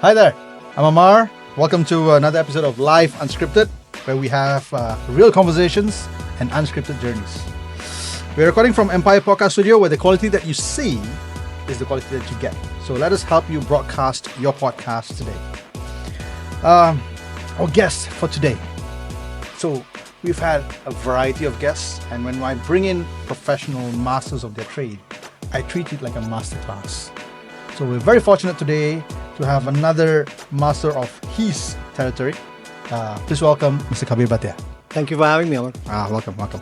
Hi there, I'm Amar. Welcome to another episode of Life Unscripted, where we have real conversations and unscripted journeys. We're recording from Empire Podcast Studio, where the quality that you see is the quality that you get. So let us help you broadcast your podcast today. Our guest for today. So we've had a variety of guests, and when I bring in professional masters of their trade, I treat it like a masterclass. So we're very fortunate today to have another master of his territory. Please welcome Mr. Kabir Bhatia. Thank you for having me, Amar. Welcome.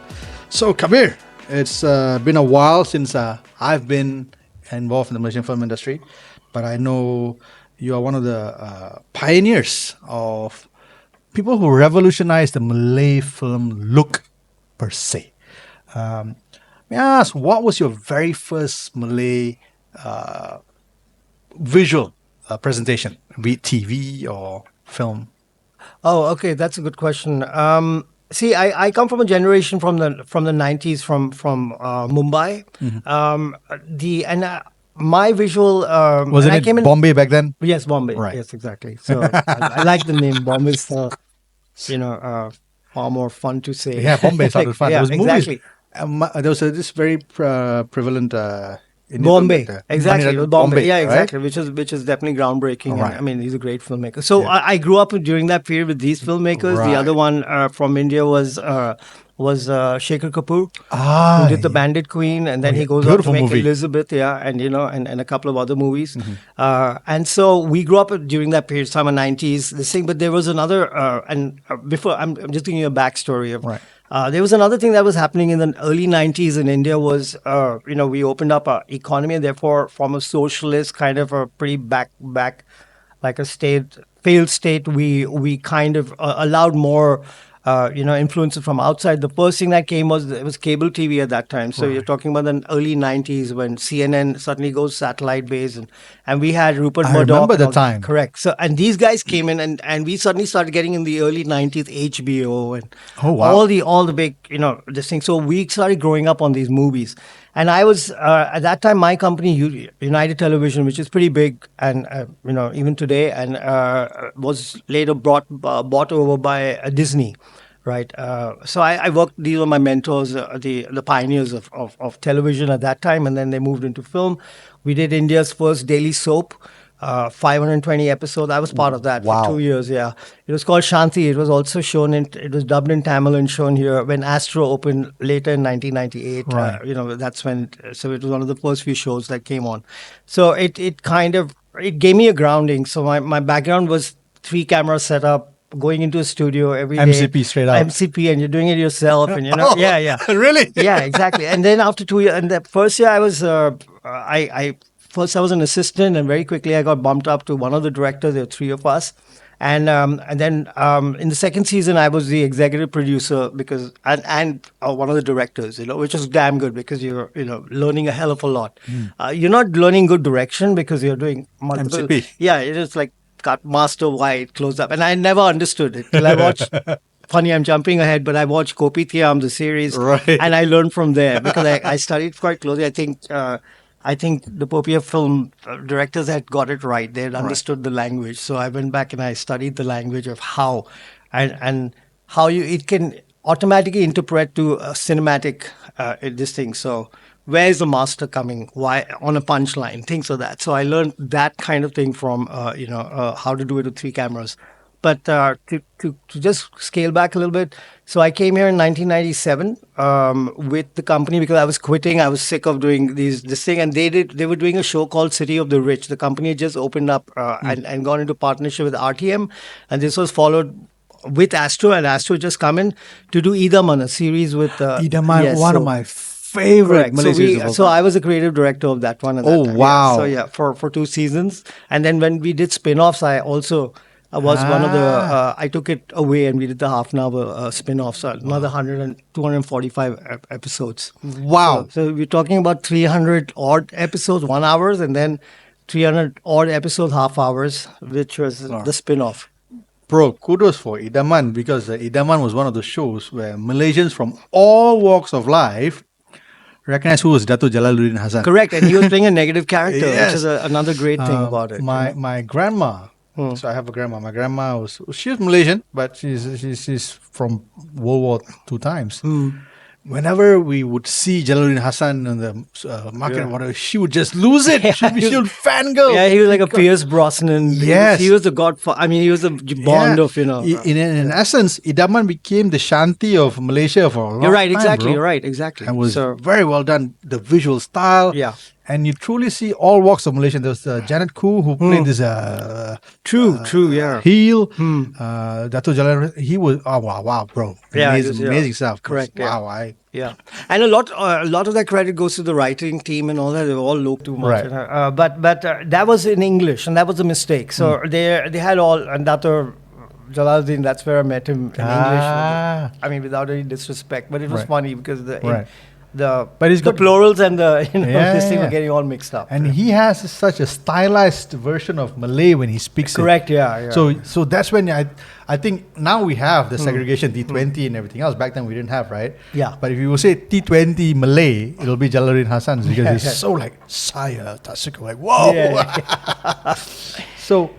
So Kabir, it's been a while since I've been involved in the Malaysian film industry, but I know you are one of the pioneers of people who revolutionized the Malay film look per se. May I ask, what was your very first Malay visual presentation, be it TV or film? Oh, okay, that's a good question. See, I come from a generation from the 90s from Mumbai. My visual Wasn't it Bombay back then? Yes, Bombay. Right. Yes, exactly. So I like the name Bombay. So far more fun to say. Yeah, Bombay sounded fun. Yeah, There was exactly. movies. There was this very prevalent Indian Bombay, film, exactly. Mani It was Bombay, yeah, right? exactly. Which is definitely groundbreaking. Right. And, I mean, he's a great filmmaker. So I grew up during that period with these filmmakers. Right. The other one from India was Shekhar Kapoor, who did The Bandit Queen, and then he goes on to Beautiful make movie. Elizabeth, and a couple of other movies. And so we grew up during that period, summer 90s. This thing, but there was another, before I'm just giving you a backstory of. Right. There was another thing that was happening in the early 90s in India was, we opened up our economy, and therefore from a socialist kind of a pretty back like a failed state, we kind of allowed more influences from outside. The first thing that came was cable TV at that time. So you're talking about the early 90s when CNN suddenly goes satellite based, and we had Rupert I Murdoch. remember the and all- time. Correct. So and these guys came in, and we suddenly started getting in the early 90s HBO and Oh, wow. all the big this thing. So we started growing up on these movies. And I was at that time, my company United Television, which is pretty big, and even today, and was later bought over by Disney, right? So I worked. These were my mentors, the pioneers of television at that time, and then they moved into film. We did India's first daily soap. 520 episodes. I was part of that Wow. for 2 years. Yeah, it was called Shanti. It was also shown it was dubbed in Tamil and shown here when Astro opened later in 1998. Right. That's when. So it was one of the first few shows that came on. So it gave me a grounding. So my background was 3 camera setup, going into a studio every day. MCP straight up. MCP, and you're doing it yourself, and Oh, yeah. Really? Yeah, exactly. And then after 2 years, and the first year I was, First I was an assistant, and very quickly I got bumped up to one of the directors. There were 3 of us, and then in the second season I was the executive producer and one of the directors, which was damn good because you're learning a hell of a lot. You're not learning good direction because you're doing multiple. MCP. Yeah, it is like cut master wide close up, and I never understood it till I watched. Funny, I'm jumping ahead, but I watched Kopi Thiam, the series, Right. and I learned from there because I studied quite closely. I think the Popia film directors had got it right. They had understood the language. So I went back and I studied the language of how and how it can automatically interpret to a cinematic this thing. So where is the master coming? Why on a punchline? Things like that. So I learned that kind of thing from how to do it with 3 cameras. But to just scale back a little bit, so I came here in 1997 with the company because I was quitting. I was sick of doing this thing, and they were doing a show called City of the Rich. The company had just opened up and gone into partnership with RTM, and this was followed with Astro, and Astro just come in to do Idaman, a series with Idaman, yes, one so- of my favorite Correct. So, Malaysian so I was a creative director of that one. At Oh, that time. wow. So yeah, for 2 seasons, and then when we did spin-offs, I also was one of the. I took it away, and we did the half an hour spin-off. So another 245 episodes. Wow. So we're talking about 300 odd episodes, 1 hours, and then 300 odd episodes, half hours, which was the spin-off. Bro, kudos for Idaman, because Idaman was one of the shows where Malaysians from all walks of life recognize who was Dato Jalaluddin Hassan. Correct, and he was playing a negative character, Yes. which is another great thing about it. My grandma So I have a grandma. My grandma she was Malaysian, but she's from World War II times. Whenever we would see Jalaluddin Hassan in the market or whatever, she would just lose it. She would fangirl. Yeah, he was like a Pierce Brosnan. Yes. He was the godfather. I mean, he was the Bond of, In essence, Idaman became the Shanti of Malaysia for a long time. You're right, exactly. Bro. You're right, exactly. And was very well done. The visual style. Yeah. And you truly see all walks of Malaysian. There was Janet Khoo who played this True, yeah. heel. Dato' Jalan, he was, wow, bro. Yeah, amazing stuff. Correct. Wow, yeah, and a lot of that credit goes to the writing team and all that. They were all looked too much, Right. but that was in English, and that was a mistake. So they had all, and Dato' Jalaluddin, that's where I met him in English. I mean, without any disrespect, but it was funny because But he's the got plurals and this thing were getting all mixed up. And he has such a stylized version of Malay when he speaks. Correct, yeah. So that's when I think now we have the segregation T20 and everything else. Back then we didn't have, right? Yeah. But if you will say T20 Malay, it'll be Jalaluddin Hassan because he's so like Saya Tasuka, like whoa. Yeah. So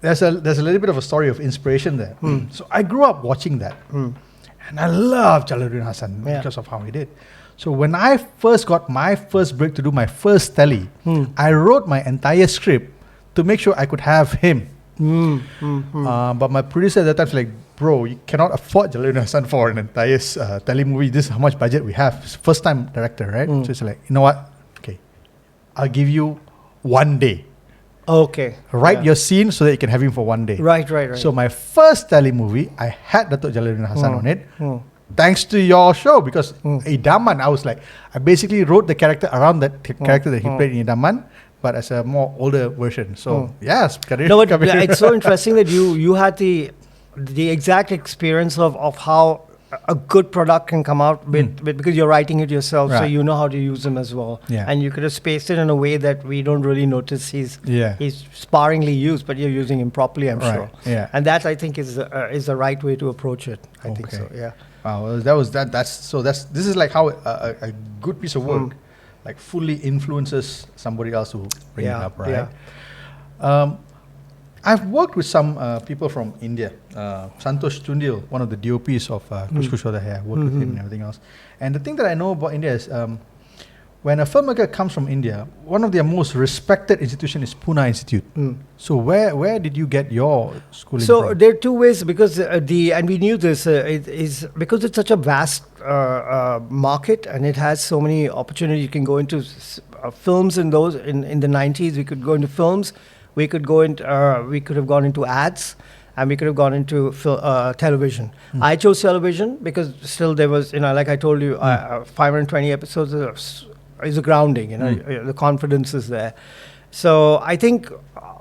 there's a little bit of a story of inspiration there. So I grew up watching that, and I love Jalaluddin Hassan because of how he did. So when I first got my first break to do my first telly, I wrote my entire script to make sure I could have him. But my producer at that time was like, bro, you cannot afford Jalaluddin Hassan for an entire telly movie. This is how much budget we have. First time director, right? So it's like, you know what? Okay, I'll give you 1 day. Okay. Write your scene so that you can have him for 1 day. Right. So my first telly movie, I had Dato' Jalaluddin Hassan on it. Thanks to your show, because Idaman, I basically wrote the character around that character that he played in Idaman, but as a more older version. So yes, no, but it's so interesting that you had the exact experience of how a good product can come out with because you're writing it yourself, so you know how to use them as well. Yeah. And you could have spaced it in a way that we don't really notice he's sparingly used, but you're using him properly, I'm sure. Yeah. And that I think is the right way to approach it. I think so. Yeah. Wow, this is like how a good piece of work like fully influences somebody else to bring it up, right? Yeah. I've worked with some people from India. Santosh Tundil, one of the DOPs of Kuch Kuch Hota Hai, I worked with him and everything else. And the thing that I know about India is when a filmmaker comes from India, one of their most respected institution is Pune Institute. So where did you get your schooling So from? there are two ways, because and we knew this, it is because it's such a vast market and it has so many opportunities. You can go into films in the 90s. We could go into films. We could have gone into ads, and we could have gone into television. I chose television because still there was, like I told you, 520 episodes is a grounding, the confidence is there. So I think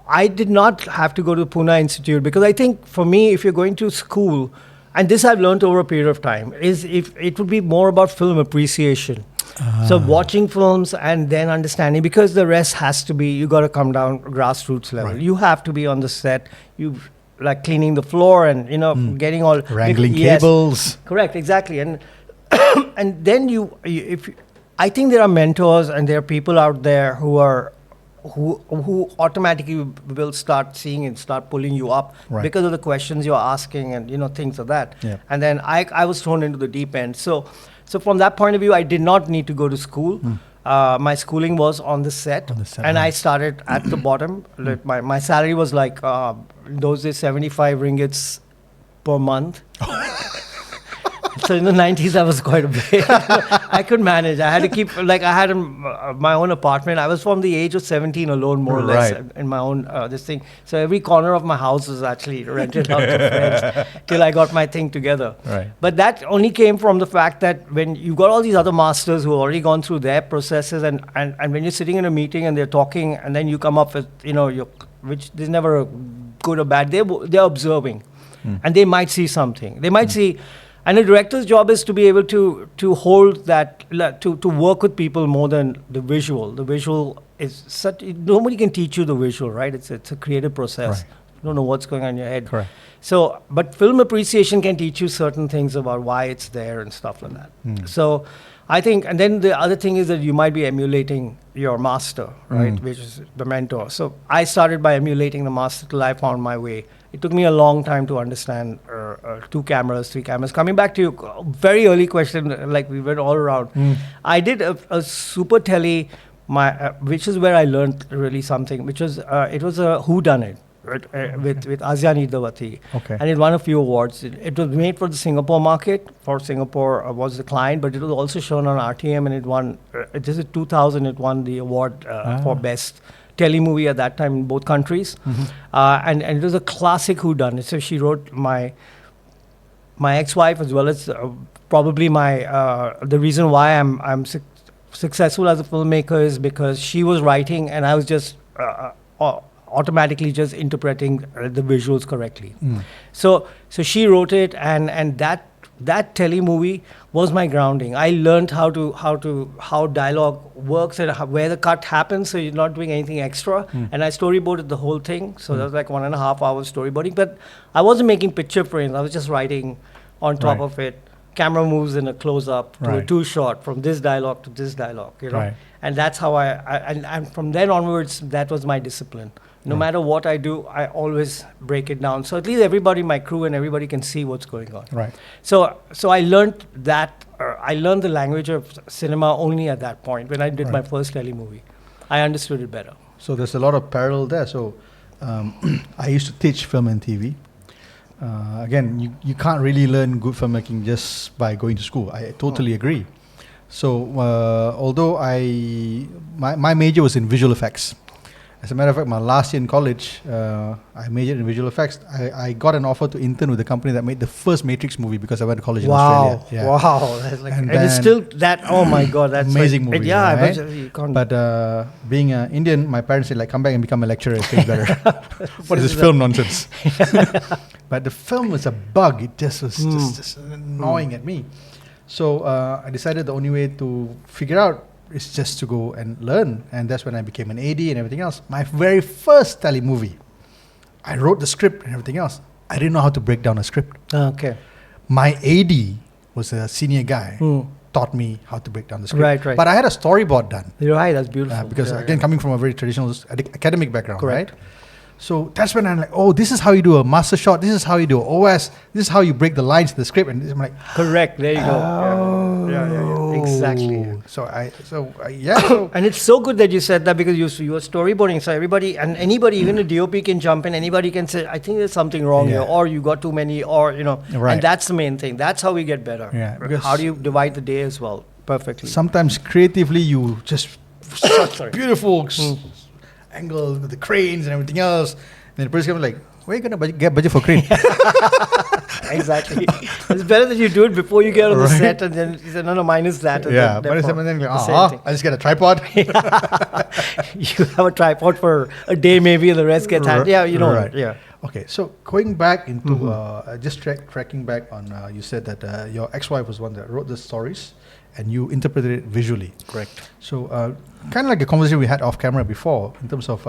I did not have to go to Pune Institute, because I think for me, if you're going to school, and this I've learned over a period of time, is if it would be more about film appreciation. So watching films and then understanding, because the rest has to be, you got to come down grassroots level. Right. You have to be on the set. You like cleaning the floor and getting all wrangling cables. Correct, exactly. And and then I think there are mentors and there are people out there who automatically will start seeing and start pulling you up because of the questions you're asking and things like that. Yeah. And then I was thrown into the deep end. So from that point of view, I did not need to go to school. My schooling was on the set, and I started at the bottom. Like my salary was like in those days 75 ringgits per month. So in the 90s, that was quite a bit. I could manage. I had to keep, I had my own apartment. I was from the age of 17 alone, more or less, in my own this thing. So every corner of my house was actually rented out to friends till I got my thing together. Right. But that only came from the fact that when you got all these other masters who have already gone through their processes, and when you're sitting in a meeting and they're talking, and then you come up with, which there's never a good or bad, they're observing. And they might see something. They might see. And a director's job is to be able to hold that, to work with people more than the visual. The visual is nobody can teach you the visual, right? It's a creative process. Right. You don't know what's going on in your head. Correct. So, but film appreciation can teach you certain things about why it's there and stuff like that. So, I think, and then the other thing is that you might be emulating your master, right, which is the mentor. So I started by emulating the master till I found my way. It took me a long time to understand 2 cameras, 3 cameras. Coming back to your very early question, like we went all around, I did a super telly, which is where I learned really something, which was, it was a whodunit. Right, with Aziani Dawati. Okay. And it won a few awards. It was made for the Singapore market. For Singapore was the client, but it was also shown on RTM, and it won. This is 2000. It won the award for best telemovie at that time in both countries, and it was a classic whodunit. So she wrote my ex-wife, as well as probably the reason why I'm successful as a filmmaker is because she was writing and I was just automatically just interpreting the visuals correctly. So she wrote it, and that telemovie was my grounding. I learned how dialogue works and where the cut happens, so you're not doing anything extra. And I storyboarded the whole thing, so that was like 1.5 hours storyboarding. But I wasn't making picture frames. I was just writing on top of it. Camera moves in a close-up to a 2-shot from this dialogue to this dialogue, you know. Right. And that's how and from then onwards, that was my discipline. No matter what I do, I always break it down. So at least everybody, my crew and everybody can see what's going on. Right. So I learned that, I learned the language of cinema only at that point when I did my first telemovie. I understood it better. So there's a lot of parallel there. So I used to teach film and TV. Again, you can't really learn good filmmaking just by going to school. I totally agree. So although my major was in visual effects. As a matter of fact, my last year in college, I majored in visual effects. I got an offer to intern with the company that made the first Matrix movie because I went to college in Australia. Yeah. Wow. That's like, and it's still that, oh my God, that's amazing like, movie. Yeah, right? you can't. But being Indian, my parents said, like, come back and become a lecturer, it's way better. What is this film nonsense? But the film was a bug. It just was just annoying at me. So I decided the only way to figure out is just to go and learn, and that's when I became an AD and everything else. My very first telemovie, I wrote the script and everything else. I didn't know how to break down a script. Okay. My AD was a senior guy, taught me how to break down the script. Right. But I had a storyboard done. You're right, that's beautiful. Because again, coming from a very traditional academic background, right? So that's when I'm like, oh, this is how you do a master shot. This is how you do an OS. This is how you break the lines in the script. And I'm like, correct. There you go. Yeah. Exactly. So and it's so good that you said that, because you were storyboarding. So everybody and anybody, even a DOP can jump in. Anybody can say, I think there's something wrong here, or you got too many, or And that's the main thing. That's how we get better. Yeah. How do you divide the day as well? Perfectly. Sometimes creatively, you just such beautiful angles with the cranes and everything else. And then the person comes like, where are you going to get budget for crane? Exactly. It's better that you do it before you get on the set, and then you say, no, minus that. And then like, I just get a tripod. You have a tripod for a day maybe, and the rest gets handled. Yeah, you know. Right. Yeah. Okay, so going back into, just tracking back on, you said that your ex-wife was one that wrote the stories and you interpreted it visually. Correct. So kind of like a conversation we had off camera before, in terms of,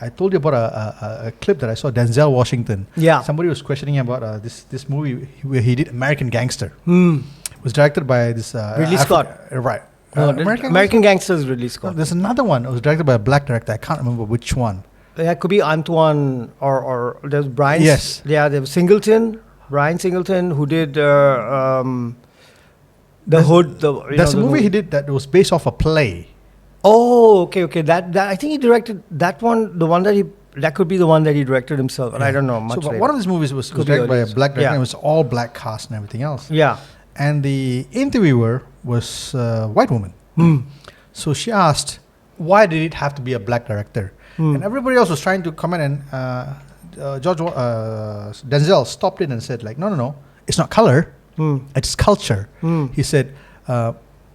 I told you about a clip that I saw, Denzel Washington. Yeah. Somebody was questioning about this movie where he did American Gangster. It was directed by this... Ridley Scott. Right. American Gangster is Ridley Scott. No, there's another one. It was directed by a black director. I can't remember which one. That could be Antoine or there's Brian. Yes. Yeah, there was Brian Singleton, who did The Hood. That's a movie he did that was based off a play. Oh, okay. That I think he directed that one. The one that could be the one that he directed himself. But I don't know much. So one of these movies was directed by a black director. And it was all black cast and everything else. Yeah. And the interviewer was a white woman. So she asked, why did it have to be a black director? And everybody else was trying to comment, and Denzel stopped in and said, like, no, it's not color, it's culture. He said,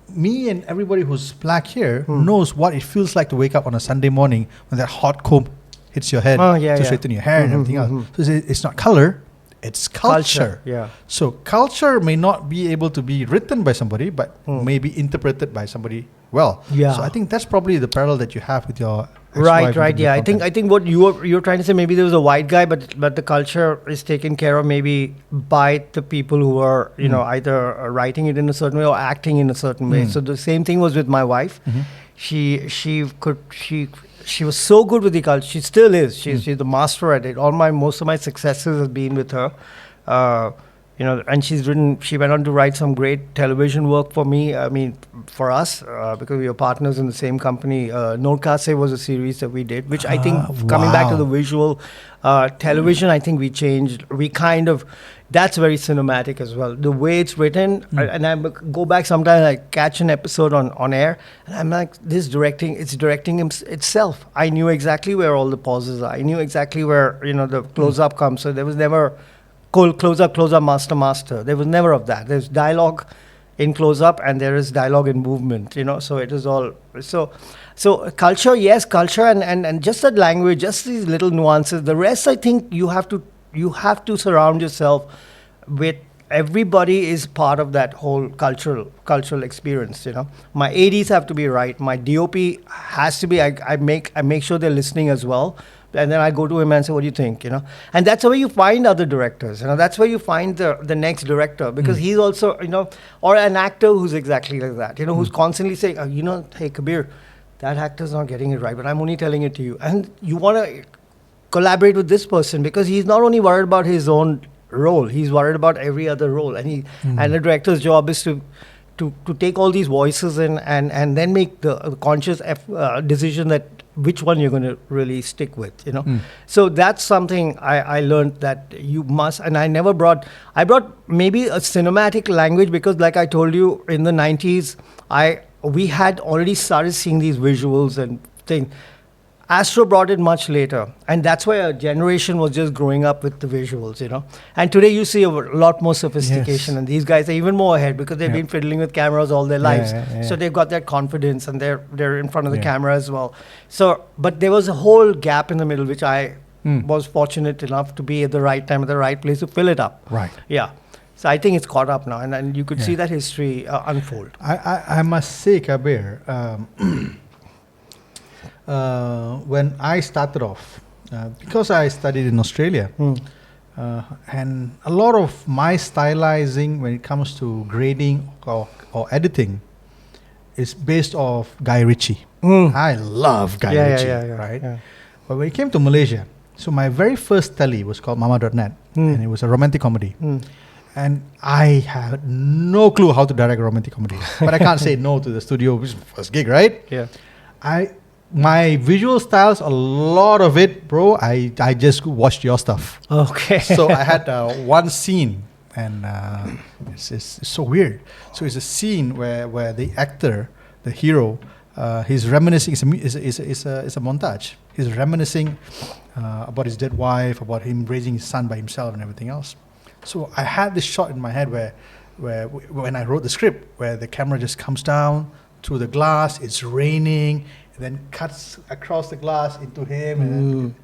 me and everybody who's black here knows what it feels like to wake up on a Sunday morning when that hot comb hits your head to straighten your hair and everything else. So he said, it's not color, it's culture. Yeah. So culture may not be able to be written by somebody, but may be interpreted by somebody well. Yeah. So I think that's probably the parallel that you have with your Right, ex-wife right. into Yeah, the content. I think what you're trying to say, maybe there was a white guy, but the culture is taken care of maybe by the people who are either writing it in a certain way or acting in a certain way. So the same thing was with my wife. She was so good with the culture. She still is. She's the master at it. Most of my successes have been with her. And she went on to write some great television work for me. I mean, for us, because we were partners in the same company. Nordkasse was a series that we did, which I think, coming back to the visual television, I think we changed. That's very cinematic as well. The way it's written, and I go back sometimes, I catch an episode on air, and I'm like, it's directing itself. I knew exactly where all the pauses are. I knew exactly where, the close-up comes. So there was never close up, master. There was never of that. There's dialogue in close up, and there is dialogue in movement. So it is all so culture, yes, culture, and just that language, just these little nuances. The rest, I think, you have to surround yourself with. Everybody is part of that whole cultural experience. My ADs have to be right. My DOP has to be. I make sure they're listening as well. And then I go to him and say, what do you think? And that's where you find other directors. That's where you find the next director, because he's also, or an actor who's exactly like that, who's constantly saying, hey, Kabir, that actor's not getting it right, but I'm only telling it to you. And you want to collaborate with this person, because he's not only worried about his own role, he's worried about every other role. And and the director's job is to take all these voices and then make the conscious decision that which one you're going to really stick with, So that's something I learned, that you must, and I brought maybe a cinematic language, because like I told you, in the 90s, we had already started seeing these visuals and things. Astro brought it much later, and that's why a generation was just growing up with the visuals, And today you see a lot more sophistication, and these guys are even more ahead, because they've been fiddling with cameras all their lives. So they've got that confidence, and they're in front of the camera as well. So, but there was a whole gap in the middle, which I was fortunate enough to be at the right time, at the right place to fill it up. Right. Yeah. So I think it's caught up now, and you could see that history unfold. I must say, Kabir, when I started off, because I studied in Australia, and a lot of my stylizing when it comes to grading or editing is based off Guy Ritchie. I love Guy Ritchie, right? Yeah. But when it came to Malaysia, so my very first telly was called Mama.net, and it was a romantic comedy. And I had no clue how to direct a romantic comedy. But I can't say no to the studio, which was first gig, right? Yeah. My visual styles, a lot of it, bro, I just watched your stuff. Okay. So I had one scene, and it's so weird. So it's a scene where the actor, the hero, he's reminiscing. It's a montage. He's reminiscing about his dead wife, about him raising his son by himself, and everything else. So I had this shot in my head where when I wrote the script, where the camera just comes down through the glass, it's raining, then cuts across the glass into him. And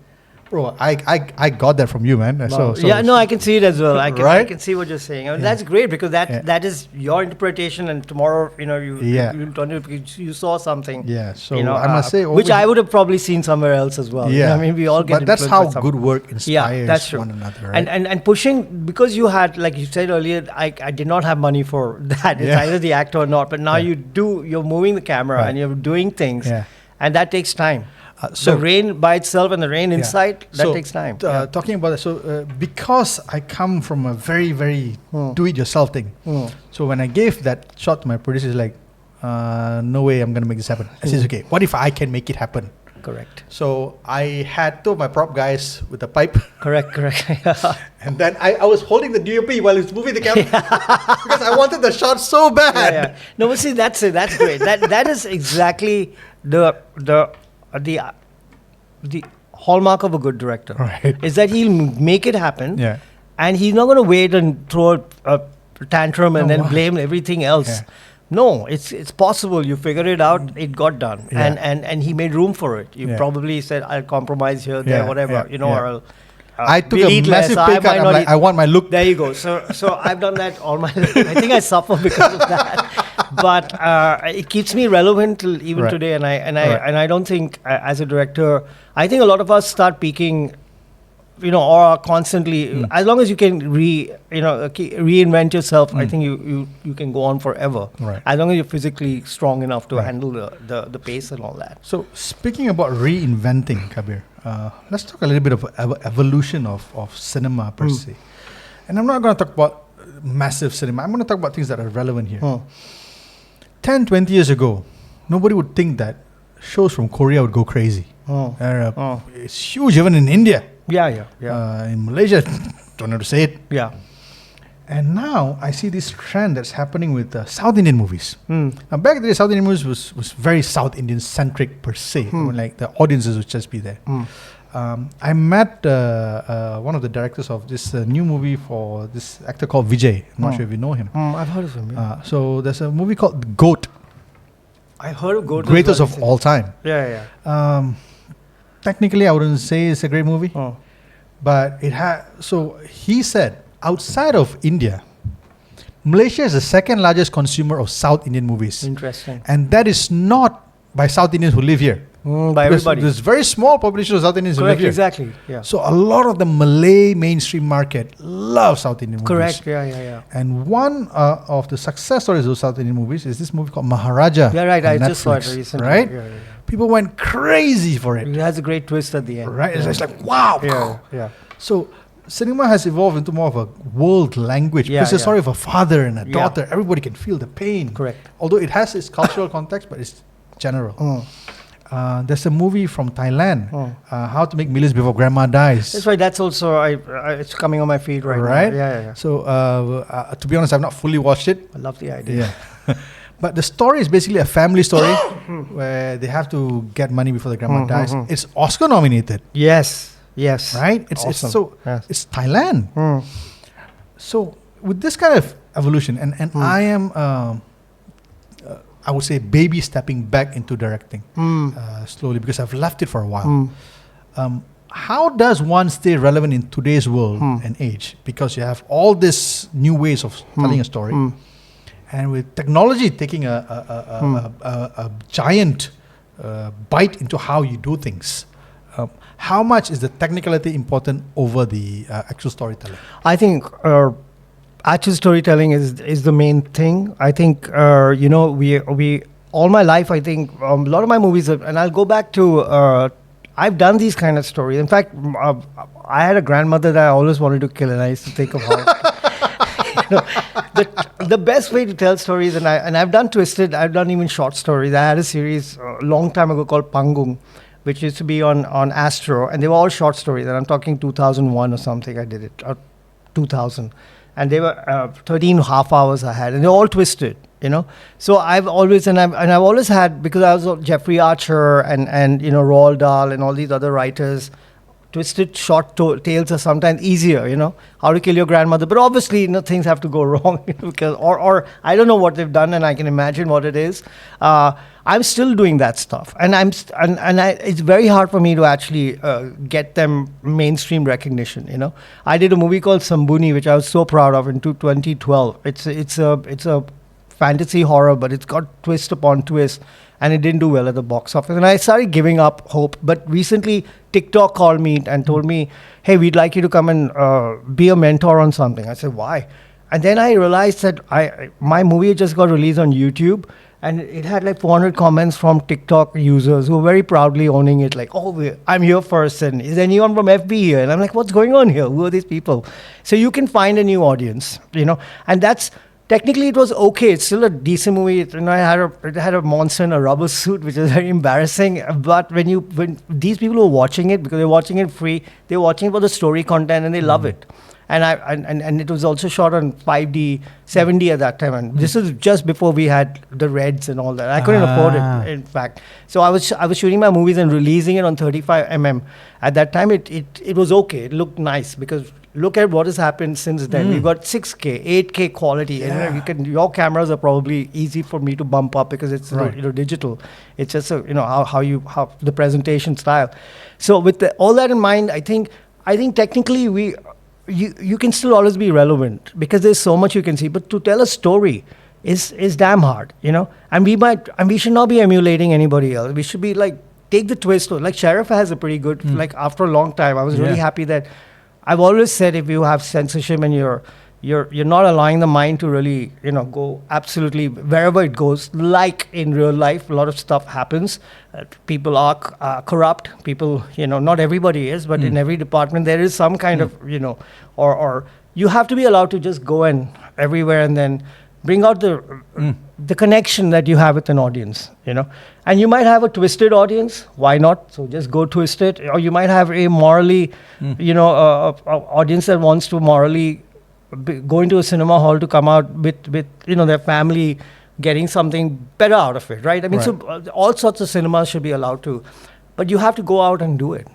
bro, I got that from you, man. Wow. I can see it as well. I can see what you're saying. I mean, that's great, because that is your interpretation, and tomorrow, you turn it because you saw something. Yeah. So I must say, which I would have probably seen somewhere else as well. Yeah. I mean, we all get. But that's how good work inspires that's true. one another, right? And pushing, because you had, like you said earlier, I did not have money for that. It's either the actor or not. But now you're moving the camera, and you're doing things. Yeah. And that takes time. So the rain by itself and the rain inside, that takes time. Talking about that, because I come from a very, very do-it-yourself thing. So when I gave that shot to my producer, he's like, no way I'm going to make this happen. I said, okay, what if I can make it happen? Correct. So I had two of my prop guys with a pipe. Correct. And then I was holding the DOP while he was moving the camera because I wanted the shot so bad. Yeah. No, but see, that's it. That's great. That is exactly the hallmark of a good director. Right. Is that he'll make it happen. Yeah. And he's not going to wait and throw a tantrum and then blame everything else. Yeah. No, it's possible. You figured it out. It got done, and he made room for it. You probably said, "I'll compromise here, there, whatever," or I'll. I took a massive pay cut. I'm like, I want my look. There you go. So I've done that all my life. I think I suffer because of that. but it keeps me relevant till even Right. today. And Right. I don't think as a director, I think a lot of us start peaking, or are constantly. As long as you can reinvent yourself, I think you can go on forever. Right. As long as you're physically strong enough to Right. handle the pace and all that. So speaking about reinventing, Kabir, let's talk a little bit of evolution of cinema per se. And I'm not going to talk about massive cinema. I'm going to talk about things that are relevant here. 10, 20 years ago, nobody would think that shows from Korea would go crazy. It's huge even in India. Yeah. In Malaysia, don't have to say it. Yeah. And now I see this trend that's happening with South Indian movies. Hmm. Now back in the day, South Indian movies was very South Indian centric per se. When, like the audiences would just be there. I met one of the directors of this new movie for this actor called Vijay. I'm not sure if you know him. I've heard of him. Yeah. So there's a movie called Goat, I've heard of Goat. greatest of all time. Yeah. Technically, I wouldn't say it's a great movie, Oh. but it had. So he said, outside of India, Malaysia is the second largest consumer of South Indian movies, Interesting. and that is not by South Indians who live here. By Because everybody. there's very small population of South Indians who live Correct. here. Exactly. Yeah. So a lot of the Malay mainstream market love South Indian movies. Correct. Yeah. And one of the success stories of South Indian movies is this movie called Maharaja. Yeah. Right. on I just saw it Netflix, recently. Right? Yeah. People went crazy for It it. has a great twist at the end. Right? It's like, wow. Yeah. So cinema has evolved into more of a world language. Yeah, Because it's a yeah. story of a father and a Yeah. daughter. Everybody can feel the pain. Correct. Although it has its cultural context, but it's general. There's a movie from Thailand, How to Make Millions Before Grandma Dies. That's right. That's also it's coming on my feed right now. Yeah. So, to be honest, I've not fully watched it. I love the idea. Yeah. But the story is basically a family story where they have to get money before the grandma dies. It's Oscar nominated, Yes. right? It's Awesome. so Yes. it's Thailand. So with this kind of evolution, and I am, I would say, baby stepping back into directing slowly because I've left it for a while. How does one stay relevant in today's world and age? Because you have all these new ways of telling a story, and with technology taking a giant bite into how you do things. How much is the technicality important over the actual storytelling? I think actual storytelling is the main thing. I think we all my life. I think a lot of my movies, and I'll go back to. I've done these kind of stories. In fact, I had a grandmother that I always wanted to kill, and I used to think of her. The best way to tell stories, and I've done twisted. I've done even short stories. I had a series a long time ago called Panggung, which used to be on Astro, and they were all short stories. And I'm talking 2001 or something. I did it, or 2000, and they were 13 half hours I had, and they're all twisted. So I've always I've always had, because I was Jeffrey Archer and Roald Dahl and all these other writers. Twisted short tales are sometimes easier, how to kill your grandmother. But obviously, things have to go wrong because, or I don't know what they've done, and I can imagine what it is. I'm still doing that stuff, and it's very hard for me to actually get them mainstream recognition. I did a movie called Sambuni, which I was so proud of in 2012. It's a fantasy horror, but it's got twist upon twist, and it didn't do well at the box office. And I started giving up hope. But recently, TikTok called me and told me, "Hey, we'd like you to come and be a mentor on something." I said, "Why?" And then I realized that my movie just got released on YouTube, and it had like 400 comments from TikTok users who were very proudly owning it, like, "Oh, I'm here first, and is anyone from FB here?" And I'm like, "What's going on here? Who are these people?" So you can find a new audience, and that's. Technically, it was okay. It's still a decent movie. It had a monster in a rubber suit, which is very embarrassing. But when these people are watching it, because they're watching it free, they're watching it for the story content, and they love it. And it was also shot on 5D, 7D at that time. And this is just before we had the Reds and all that. I couldn't afford it, in fact. So I was shooting my movies and releasing it on 35mm. At that time, it was okay. It looked nice because. Look at what has happened since then. We've got 6K, 8K quality. Yeah. And your cameras are probably easy for me to bump up because it's digital. It's just how the presentation style. So with all that in mind, I think technically you can still always be relevant because there's so much you can see. But to tell a story, is damn hard, and we should not be emulating anybody else. We should be like, take the twist. Like Sheriff has a pretty good, like after a long time, I was really happy that I've always said, if you have censorship and you're not allowing the mind to really, go absolutely wherever it goes. Like in real life, a lot of stuff happens. People are corrupt. People, not everybody is, but in every department there is some kind of, or you have to be allowed to just go and everywhere and then bring out the connection that you have with an audience, and you might have a twisted audience. Why not? So just go twist it. Or you might have a morally, audience that wants to morally go into a cinema hall to come out with their family getting something better out of it, right? I mean, so all sorts of cinemas should be allowed to, but you have to go out and do it,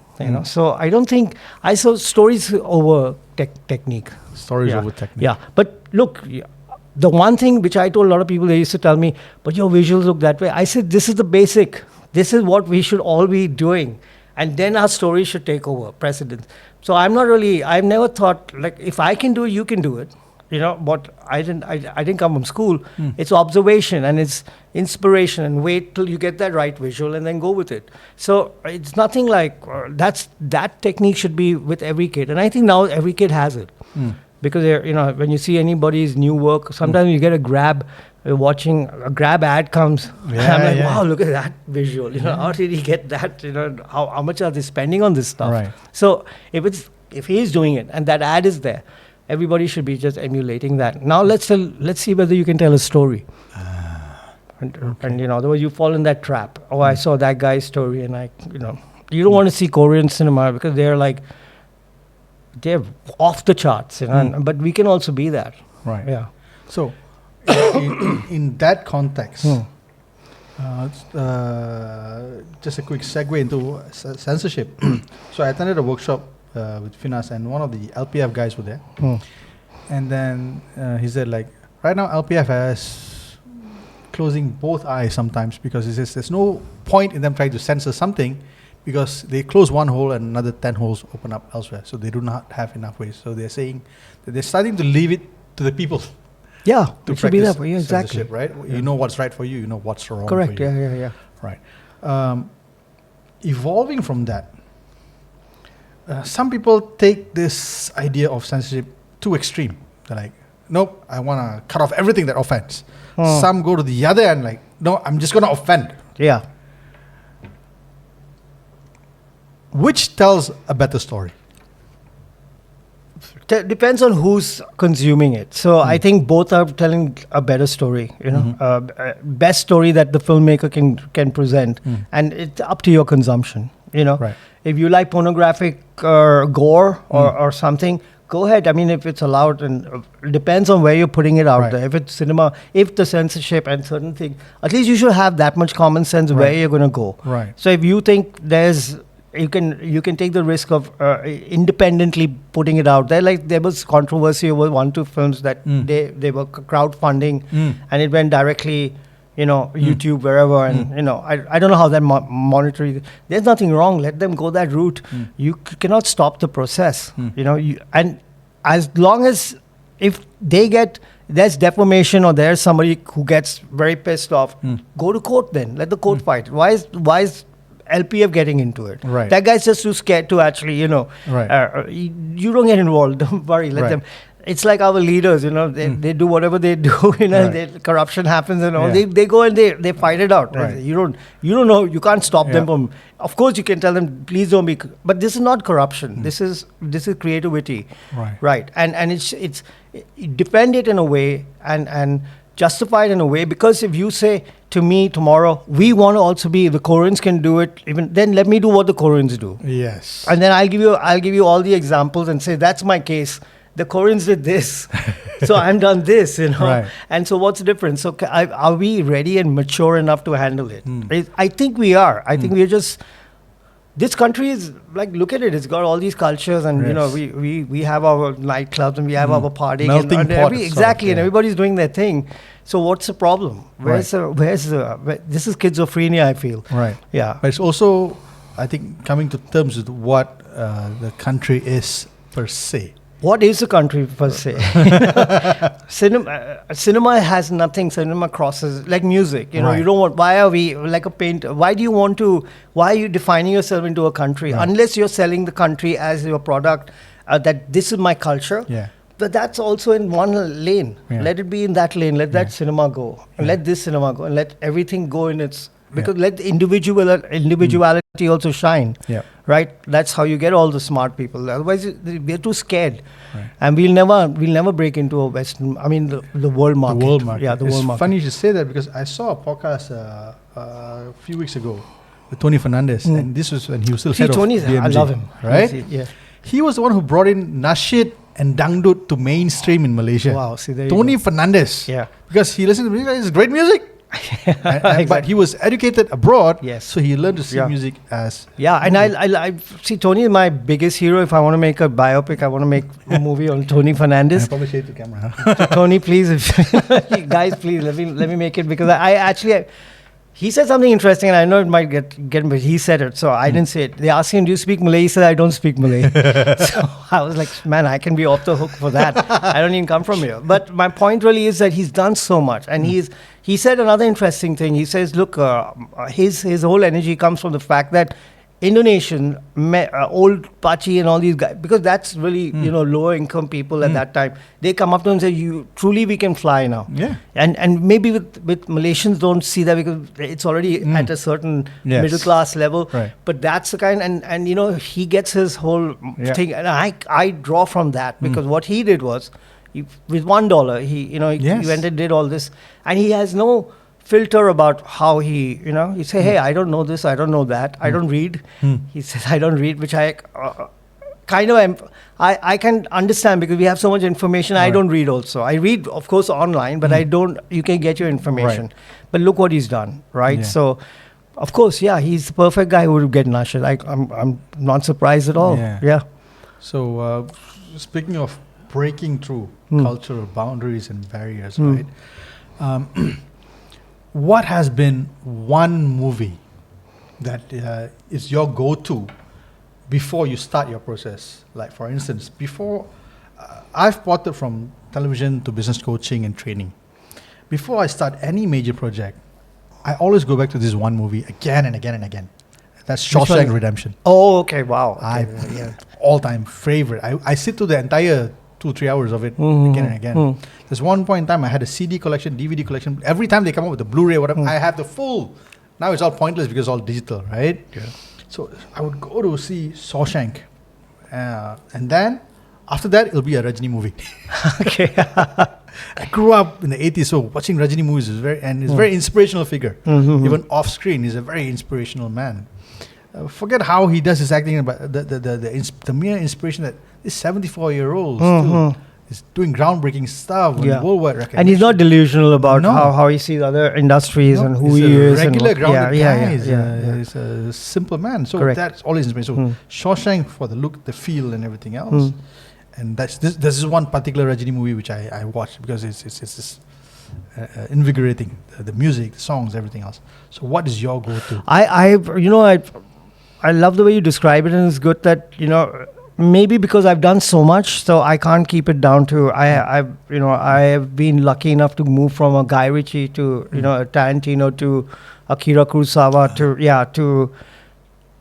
So I don't think I saw stories over technique. Stories over technique. Yeah, but look, the one thing which I told a lot of people, they used to tell me, but your visuals look that way. I said, this is the basic. This is what we should all be doing. And then our story should take over precedence. So I've never thought, like, if I can do it, you can do it. But I didn't come from school. It's observation and it's inspiration, and wait till you get that right visual and then go with it. So it's nothing like, that technique should be with every kid. And I think now every kid has it. Because when you see anybody's new work, sometimes you get a grab. Watching a grab ad comes, and I'm like, wow, look at that visual. How did he get that? How much are they spending on this stuff? Right. So if he's doing it and that ad is there, everybody should be just emulating that. Now let's see whether you can tell a story. And otherwise you fall in that trap. Oh, I saw that guy's story, and you don't want to see Korean cinema because they're they're off the charts, but we can also be that. Right. Yeah. So, in that context, just a quick segue into censorship. So I attended a workshop with Finas, and one of the LPF guys were there. And then he said, like, right now LPF has closing both eyes sometimes, because he says there's no point in them trying to censor something, because they close one hole and another 10 holes open up elsewhere. So they do not have enough ways. So they're saying that they're starting to leave it to the people. Yeah, to it should be that practice way. Exactly. Right? Yeah. You know what's right for you. You know what's wrong Correct. for you. Yeah. Right. Evolving from that, some people take this idea of censorship too extreme. They're like, nope, I want to cut off everything that offends. Some go to the other end, like, no, I'm just going to offend. Yeah. Which tells a better story? Depends on who's consuming it. So I think both are telling a better story. Best story that the filmmaker can present, and it's up to your consumption. Right. If you like pornographic gore or something, go ahead. I mean, if it's allowed, and it depends on where you're putting it out there. If it's cinema, if the censorship and certain things, at least you should have that much common sense where you're going to go. Right. So if you think you can take the risk of independently putting it out there. Like there was controversy over 1-2 films that they were crowdfunding, and it went directly, YouTube, wherever, and I don't know how that monetary. There's nothing wrong. Let them go that route. You cannot stop the process. And as long as if they get there's defamation or there's somebody who gets very pissed off, go to court then. Let the court fight. Why is LPF getting into it? Right. That guy's just too scared to actually, you don't get involved. Don't worry. Let them. It's like our leaders, they do whatever they do, corruption happens and all. They go and they fight it out. Right. You don't know, you can't stop them from, of course you can tell them, please don't be, but this is not corruption. This is creativity. Right. And it's defend it in a way and justify it in a way, because if you say to me tomorrow, we want to also be, the Koreans can do it, even then let me do what the Koreans do. Yes. And then I'll give you all the examples and say, that's my case. The Koreans did this, so I'm done this, Right. And so what's the difference? So are we ready and mature enough to handle it? I think we are. I think we're just, this country is like, look at it. It's got all these cultures, and we have our nightclubs and we have our partying. Melting pot. Exactly, and everybody's doing their thing. So what's the problem? This is schizophrenia, I feel. Right. Yeah. But it's also, I think, coming to terms with what the country is per se. what is a country per se? Cinema has nothing. Cinema crosses like music. You know, Right. you don't want. Why are we like a paint? Why do you want to? Why are you defining yourself into a country unless you're selling the country as your product? That this is my culture. Yeah. But that's also in one lane. Yeah. Let it be in that lane. Let that cinema go. And let this cinema go. And let everything go in its. Because let the individuality also shine. Yeah. Right. That's how you get all the smart people. Otherwise, we're too scared, Right. and we'll never break into a Western. I mean, the world market. The world market. Yeah, the it's world market. funny you should say that because I saw a podcast a few weeks ago with Tony Fernandez, and this was when he was still See, head Tony, of BMG. I love him. Right? Yeah. He was the one who brought in Nasheed and Dangdut to mainstream in Malaysia. Wow. See, there Tony you go. Fernandez. Yeah. Because he listened to music, it's great music. But Exactly. he was educated abroad, Yes. so he learned to see Yeah. music as Yeah, and I see Tony is my biggest hero. If I want to make a biopic, I want to make a movie on Tony I Fernandez. probably say it to camera. Huh? So Tony, please, guys, please let me make it because I actually. He said something interesting, and I know it might get, but he said it, so I didn't say it. They asked him, "Do you speak Malay?" He said, "I don't speak Malay." So I was like, "Man, I can be off the hook for that. I don't even come from here." But my point really is that he's done so much, and he said another interesting thing. He says, "Look, his whole energy comes from the fact that Indonesian, old Pachi and all these guys, because that's really, lower income people at that time. They come up to him and say, truly we can fly now. Yeah. And maybe with Malaysians don't see that because it's already at a certain Yes. middle class level. Right. But that's the kind, and he gets his whole thing. And I draw from that because what he did was, with $1, he Yes. went and did all this. And he has no filter about how he say, hey, I don't know this, I don't know that, I don't read. He says, I don't read, which I kind of am. I can understand because we have so much information. I don't read also. I read, of course, online, but I don't, you can get your information. Right. But look what he's done, right? Yeah. So, of course, yeah, he's the perfect guy who would get Nasheed. I'm not surprised at all. Yeah. Yeah. So, speaking of breaking through cultural boundaries and barriers, right? What has been one movie that is your go-to before you start your process? Like, for instance, before I've ported from television to business coaching and training. Before I start any major project, I always go back to this one movie again and again and again. That's Which Shawshank one? Redemption. Oh, okay. Wow. I Yeah. all-time favorite. I sit through the entire 2-3 hours of it again and again. There's one point in time I had a CD collection, DVD collection. Every time they come up with a Blu-ray or whatever, I have the full. Now it's all pointless because it's all digital, right? Yeah. So I would go to see Shawshank, and then after that it'll be a Rajini movie. Okay. I grew up in the 80s, so watching Rajini movies is very inspirational figure. Even off screen, he's a very inspirational man. Forget how he does his acting, but the mere inspiration that this 74-year-old still is doing groundbreaking stuff with worldwide recognition. And he's not delusional about how he sees other industries and who he is. Regular and grounded guy. yeah. He's a simple man. So Correct. that's always inspiring. So Shawshank for the look, the feel, and everything else. And this is one particular Rajini movie which I watched because it's invigorating. The music, the songs, everything else. So what is your go-to? I love the way you describe it, and it's good that maybe because I've done so much, so I can't keep it down to I have been lucky enough to move from a Guy Ritchie to a Tarantino to Akira Kurosawa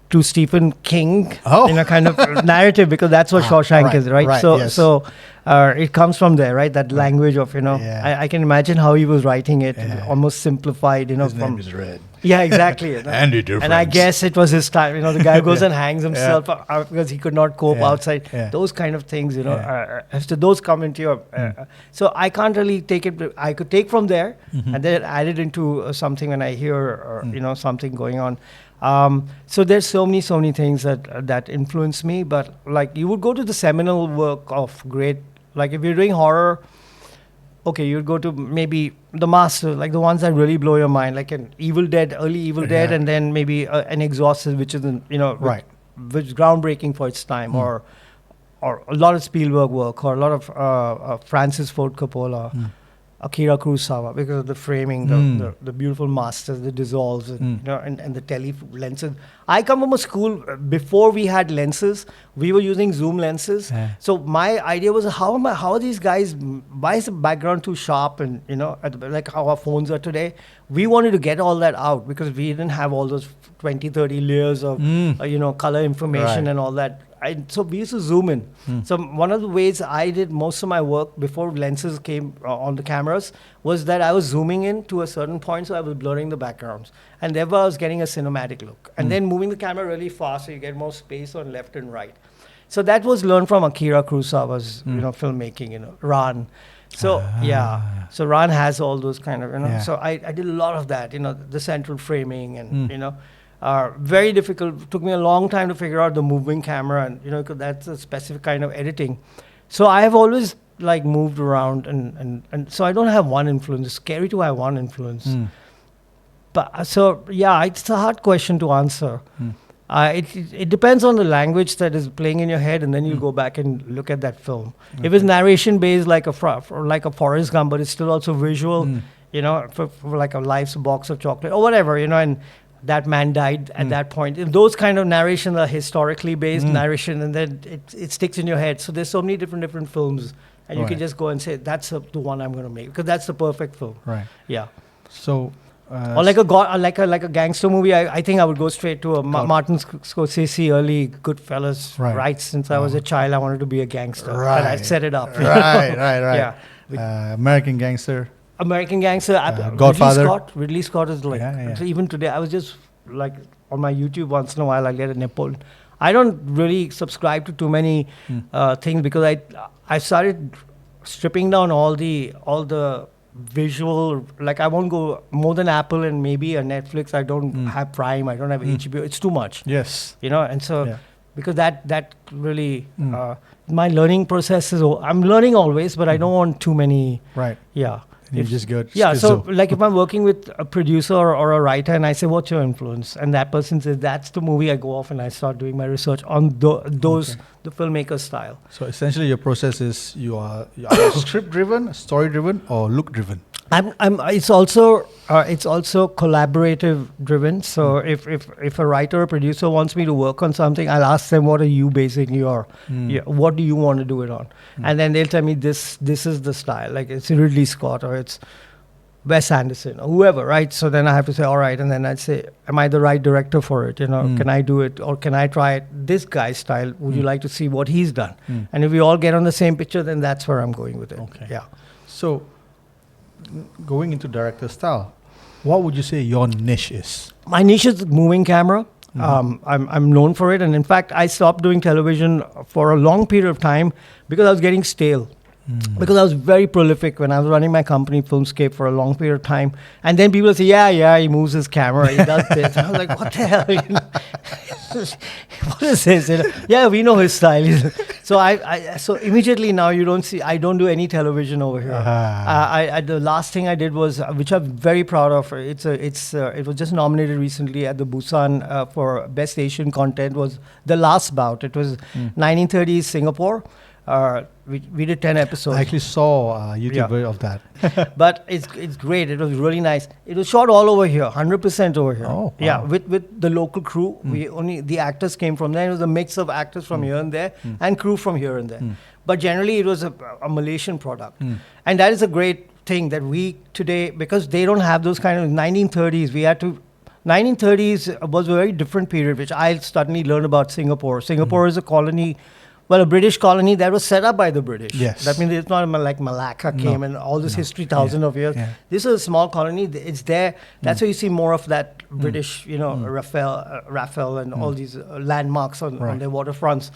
to Stephen King in a kind of narrative, because that's what Shawshank is, right? So yes. it comes from there, right? That language of I can imagine how he was writing it, almost simplified, His name is Red. Yeah, exactly. Andy Difference. And I guess it was his time. The guy goes and hangs himself because he could not cope outside. Yeah. Those kind of things, so those come into your. So I can't really take it. I could take from there and then add it into something when I hear, something going on. So there's so many things that influence me. But like you would go to the seminal work of great, like if you're doing horror. Okay, you'd go to maybe the master, like the ones that really blow your mind, like an early Evil Dead, and then maybe an Exorcist, which is which is groundbreaking for its time, or a lot of Spielberg work, or a lot of Francis Ford Coppola. Akira Kurosawa because of the framing, the beautiful masters, the dissolves, and, and the tele lenses. I come from a school before we had lenses. We were using zoom lenses. Yeah. So my idea was how are these guys? Why is the background too sharp? And like how our phones are today. We wanted to get all that out because we didn't have all those 20, 30 layers of color information and all that. So we used to zoom in. So one of the ways I did most of my work before lenses came on the cameras was that I was zooming in to a certain point, so I was blurring the backgrounds. And therefore I was getting a cinematic look. And then moving the camera really fast so you get more space on left and right. So that was learned from Akira Kurosawa's filmmaking, Ran. So so Ran has all those kind of, so I did a lot of that, the central framing and, very difficult. Took me a long time to figure out the moving camera, and because that's a specific kind of editing. So I have always like moved around, and so I don't have one influence. It's scary to have one influence. But so it's a hard question to answer. It depends on the language that is playing in your head, and then you go back and look at that film. Okay. If it's narration based, like a Forrest Gump, but it's still also visual, for like a Life's Box of Chocolate or whatever, and that man died at that point. Those kind of narrations are historically based narration, and then it sticks in your head. So there's so many different films, and you can just go and say, that's the one I'm going to make, because that's the perfect film. Right. Yeah. So... or like a gangster movie, I think I would go straight to a Martin Scorsese early Goodfellas. Right. Since I was a child, I wanted to be a gangster. Right. And I'd set it up. Right. Yeah. American Gangster. Godfather. Ridley Scott is like, so even today, I was just like on my YouTube once in a while, I get a Napoleon. I don't really subscribe to too many things because I started stripping down all the visual, like I won't go more than Apple and maybe a Netflix. I don't have Prime. I don't have HBO. It's too much. Yes. And so because that really, my learning process is, I'm learning always, but I don't want too many. Right. Yeah. You just go. Yeah, so like if I'm working with a producer or a writer and I say, what's your influence? And that person says, that's the movie, I go off and I start doing my research on the filmmaker style. So essentially your process is you are script driven, story driven, or look driven? It's also collaborative driven. So if a writer or producer wants me to work on something, I'll ask them, what are you basing your what do you want to do it on? And then they'll tell me this is the style, like it's Ridley Scott or it's Wes Anderson or whoever, right? So then I have to say, all right, and then I'd say, am I the right director for it? Can I do it, or can I try it this guy's style? Would you like to see what he's done? And if we all get on the same picture, then that's where I'm going with it. Okay. Yeah. So going into director style, what would you say your niche is? My niche is moving camera. I'm known for it, and in fact, I stopped doing television for a long period of time because I was getting stale. Because I was very prolific when I was running my company, Filmscape, for a long period of time. And then people say, he moves his camera, he does this. And I was like, what the hell? What is this? We know his style. So immediately now I don't do any television over here. The last thing I did was, which I'm very proud of, it was just nominated recently at the Busan for Best Asian Content, was The Last Bout. It was 1930s Singapore. We did 10 episodes. I actually saw a YouTube video of that. But it's great. It was really nice. It was shot all over here, 100% over here. Oh, wow. Yeah, with the local crew. The actors came from there. It was a mix of actors from here and there and crew from here and there. But generally, it was a Malaysian product. And that is a great thing that we today, because they don't have those kind of 1930s, 1930s was a very different period, which I suddenly learned about Singapore. Singapore is a colony. Well, a British colony that was set up by the British. Yes. That means it's not like Malacca came and all this history, thousands of years. Yeah. This is a small colony. It's there. That's why you see more of that British, Raphael and all these landmarks on their waterfronts.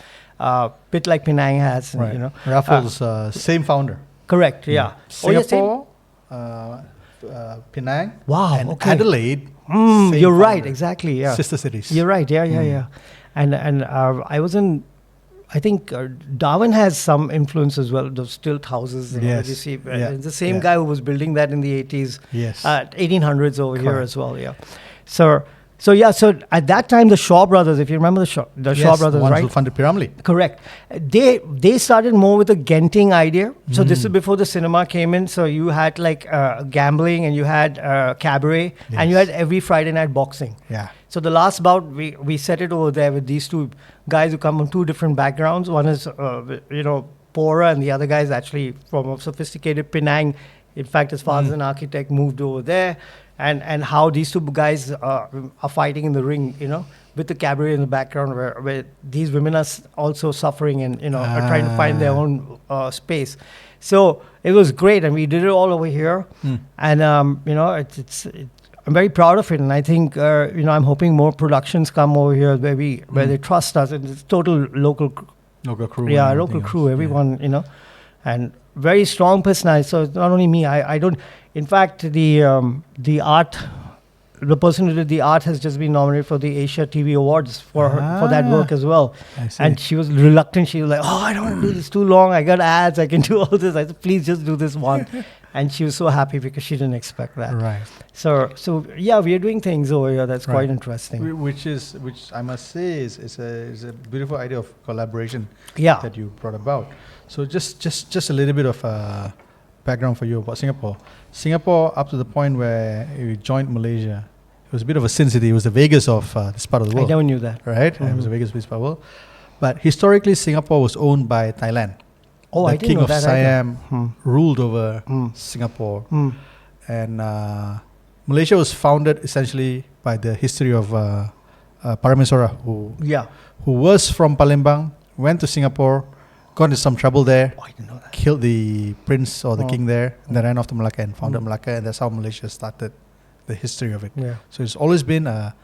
Bit like Penang has. Right. Raphael's same founder. Correct, yeah. Singapore, Penang, and Adelaide. You're right, founder. Exactly, yeah. Sister cities. You're right, yeah. And I was in... I think Darwin has some influence as well, those stilt houses. That you see. The same guy who was building that in the 80s, 1800s over here as well, So So yeah, so at that time, the Shaw brothers, if you remember the Shaw Yes, brothers, the ones right? who funded Piramli. Correct. They started more with a Genting idea. So this Mm. is before the cinema came in. So you had like gambling, and you had cabaret, and you Yes. had every Friday night boxing. Yeah. So the last bout, we set it over there with these two guys who come from two different backgrounds. One is poorer, and the other guy is actually from a sophisticated Penang. In fact, his father's an architect, moved over there, and how these two guys are fighting in the ring, with the cabaret in the background, where these women are also suffering and are trying to find their own space. So it was great, and we did it all over here, and I'm very proud of it, and I think I'm hoping more productions come over here where they trust us, and it's total local. Local crew. Yeah, and local everything crew, else. everyone, and very strong personality. So it's not only me. I don't. In fact, the art, the person who did the art has just been nominated for the Asia TV Awards for that work as well. I see. And she was reluctant. She was like, "Oh, I don't want to do this too long. I got ads. I can do all this." I said, "Please just do this one." And she was so happy because she didn't expect that. Right. So yeah, we are doing things over here that's Right. quite interesting. Which I must say is a beautiful idea of collaboration Yeah. that you brought about. So just a little bit of background for you about Singapore. Singapore, up to the point where you joined Malaysia, it was a bit of a sin city. It was the Vegas of this part of the I world. never knew that. Right? And it was the Vegas of this part of the world. But historically, Singapore was owned by Thailand. Oh, the I didn't king know of that Siam either. ruled over Mm. Singapore. Mm. And Malaysia was founded essentially by the history of Parameswara, Yeah. who was from Palembang, went to Singapore, got into some trouble there, Oh, I didn't know that. killed the prince or the Oh. king there, and then ran off to Malacca and founded Malacca, and that's how Malaysia started the history of it. Yeah. So it's always been a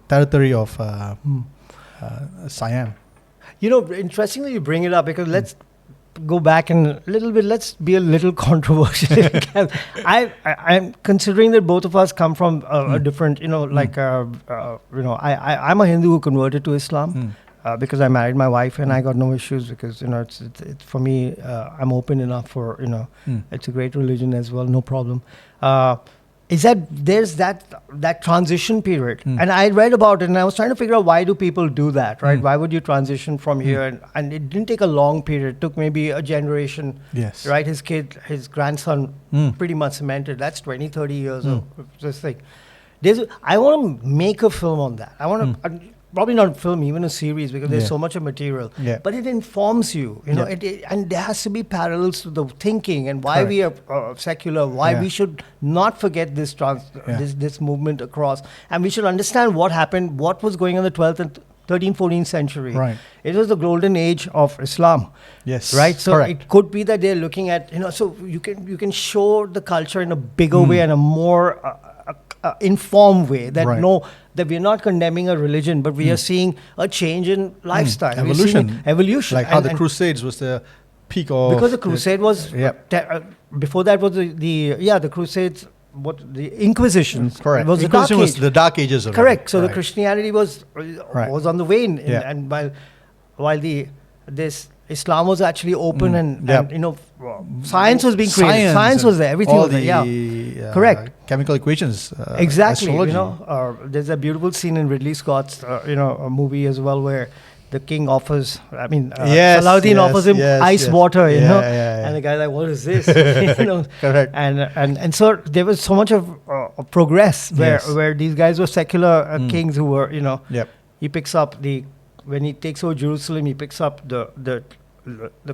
territory of Siam. Interestingly, you bring it up because let's go back and a little bit. Let's be a little controversial. I'm considering that both of us come from a different, I'm a Hindu who converted to Islam. Because I married my wife and I got no issues because it's for me I'm open enough for it's a great religion as well, no problem. Is that there's that transition period, and I read about it and I was trying to figure out why do people do that, right? Why would you transition from here? And it didn't take a long period. It took maybe a generation. Yes. Right. His grandson pretty much cemented. That's 20, 30 years of this thing. I want to make a film on that. I want to. Probably not a film, even a series, because there's so much of material. Yeah. But it informs you, and there has to be parallels to the thinking and why we are secular, why we should not forget this this movement across, and we should understand what happened, what was going on in the 12th and 13th, 14th century. Right. It was the golden age of Islam. Yes. Right. So correct. it could be that they're looking at so you can show the culture in a bigger way and a more informed way that that we're not condemning a religion, but we are seeing a change in lifestyle. Evolution. Like how the Crusades was the peak of... Because the Crusade was... before that was the Crusades, the Inquisition. Correct. Was Inquisition was the Dark Ages of correct. it. So the Christianity was on the wane. And while Islam was actually open and science was being created. Science was there. Everything was there. Correct. Chemical equations. Exactly. Astrology. There's a beautiful scene in Ridley Scott's a movie as well where the king offers. Salahuddin offers him ice water. And the guy's like, "What is this?" Correct. And so there was so much of progress where these guys were secular kings who were He picks up when he takes over Jerusalem, he picks up the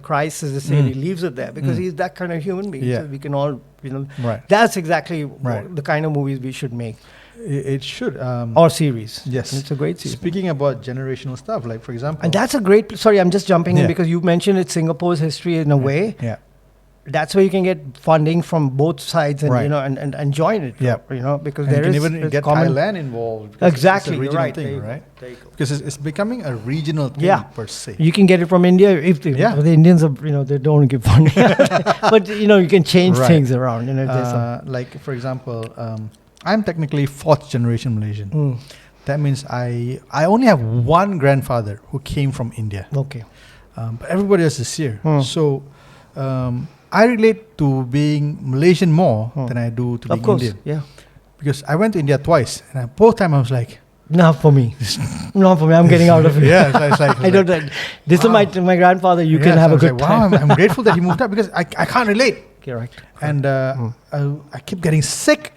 Christ, as they say, and he leaves it there because he's that kind of human being. So we can all, that's exactly the kind of movies we should make. It should. Or series. Yes. It's a great series. Speaking about generational stuff, like for example. And that's a great, sorry, I'm just jumping in because you mentioned it's Singapore's history in a way. Yeah. That's where you can get funding from both sides and and join it. Because and you can even get Thailand involved. Exactly, it's a regional right. thing, right? Because it's becoming a regional thing per se. You can get it from India if the Indians are they don't give funding, but you can change things around. Like for example, I'm technically 4th generation Malaysian. That means I only have one grandfather who came from India. Okay, but everybody else is here. So. I relate to being Malaysian more than I do to being Indian. Yeah. Because I went to India twice, and both times I was like, Not for me. Not for me. I'm getting out of here. Yeah, it's like I don't. This is my grandfather. You can have a good time. Wow, I'm grateful that he moved up because I can't relate. Correct. And I keep getting sick.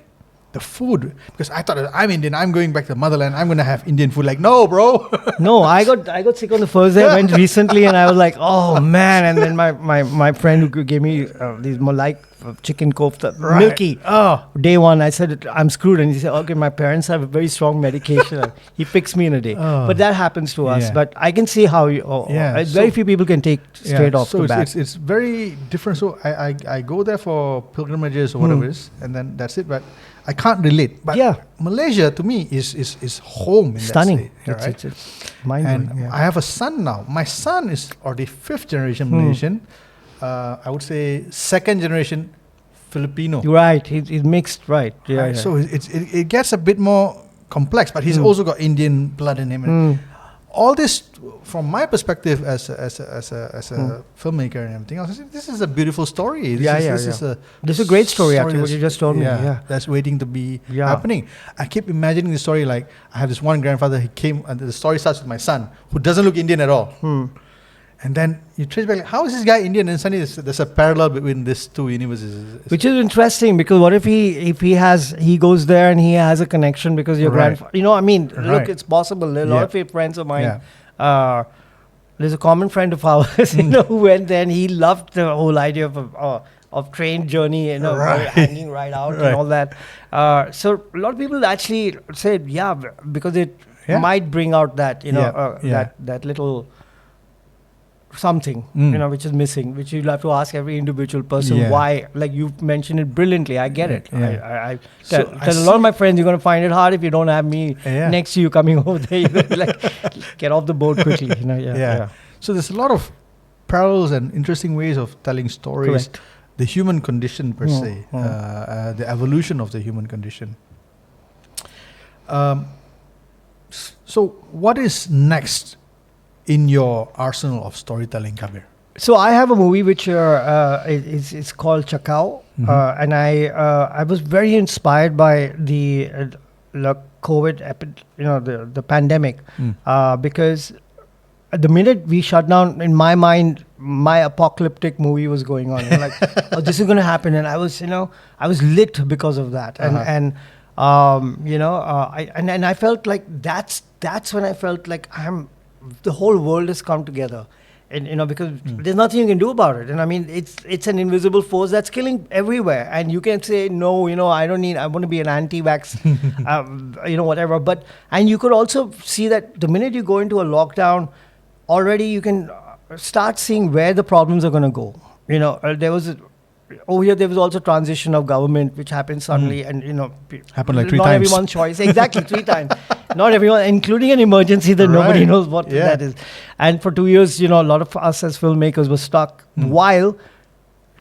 The food, because I thought I'm Indian, I'm going back to the motherland, I'm going to have Indian food. Like, no, bro. No, I got sick on the first day. I went recently, and I was like, oh man. And then my friend who gave me these malai chicken kofta, milky. Oh, Day one, I said I'm screwed, and he said, okay, my parents have a very strong medication. He fixed me in a day. Oh. But that happens to us. Yeah. But I can see how very few people can take straight off the bat. It's very different. So I go there for pilgrimages or whatever it is, and then that's it. But I can't relate. But Malaysia to me is home in Stunning. That state, right? It's mind-blowing. And I have a son now. My son is already 5th generation Malaysian. I would say 2nd generation Filipino. Right, he's mixed, right? Yeah, Right. So it gets a bit more complex, but he's also got Indian blood in him. And all this, from my perspective as a filmmaker and everything else, this is a beautiful story. This is a great story actually. What you just told me. Yeah, that's waiting to be happening. I keep imagining the story like I have this one grandfather. He came, and the story starts with my son, who doesn't look Indian at all. And then you trace back, like, how is this guy Indian? And suddenly there's a parallel between these two universes. Which is interesting, because what if he goes there and he has a connection because your grandfather, look, it's possible. There are a lot of friends of mine. There's a common friend of ours, who went there and he loved the whole idea of train journey, hanging right out and all that. So a lot of people actually said, because it might bring out that, that little something, which is missing, which you'll have to ask every individual person why. Like you mentioned it brilliantly. I get it. I tell a lot of my friends, you're going to find it hard if you don't have me next to you coming over there. You're gonna be like, get off the boat quickly. So there's a lot of parallels and interesting ways of telling stories. Correct. The human condition per se, the evolution of the human condition. So what is next in your arsenal of storytelling, Kabir? So I have a movie which it's called Chakao, and I was very inspired by the COVID, the pandemic, because at the minute we shut down, in my mind, my apocalyptic movie was going on. Like, oh, this is going to happen, and I was lit because of that, and I felt like that's when I felt like the whole world has come together, and because there's nothing you can do about it. And I mean, it's an invisible force that's killing everywhere, and you can say no, I want to be an anti-vax, whatever. But and you could also see that the minute you go into a lockdown, already you can start seeing where the problems are going to go. There was also transition of government, which happened suddenly, and happened like 3 not times. Everyone's choice, exactly 3 times. Not everyone, including an emergency that nobody knows what that is. And for 2 years, a lot of us as filmmakers were stuck. While,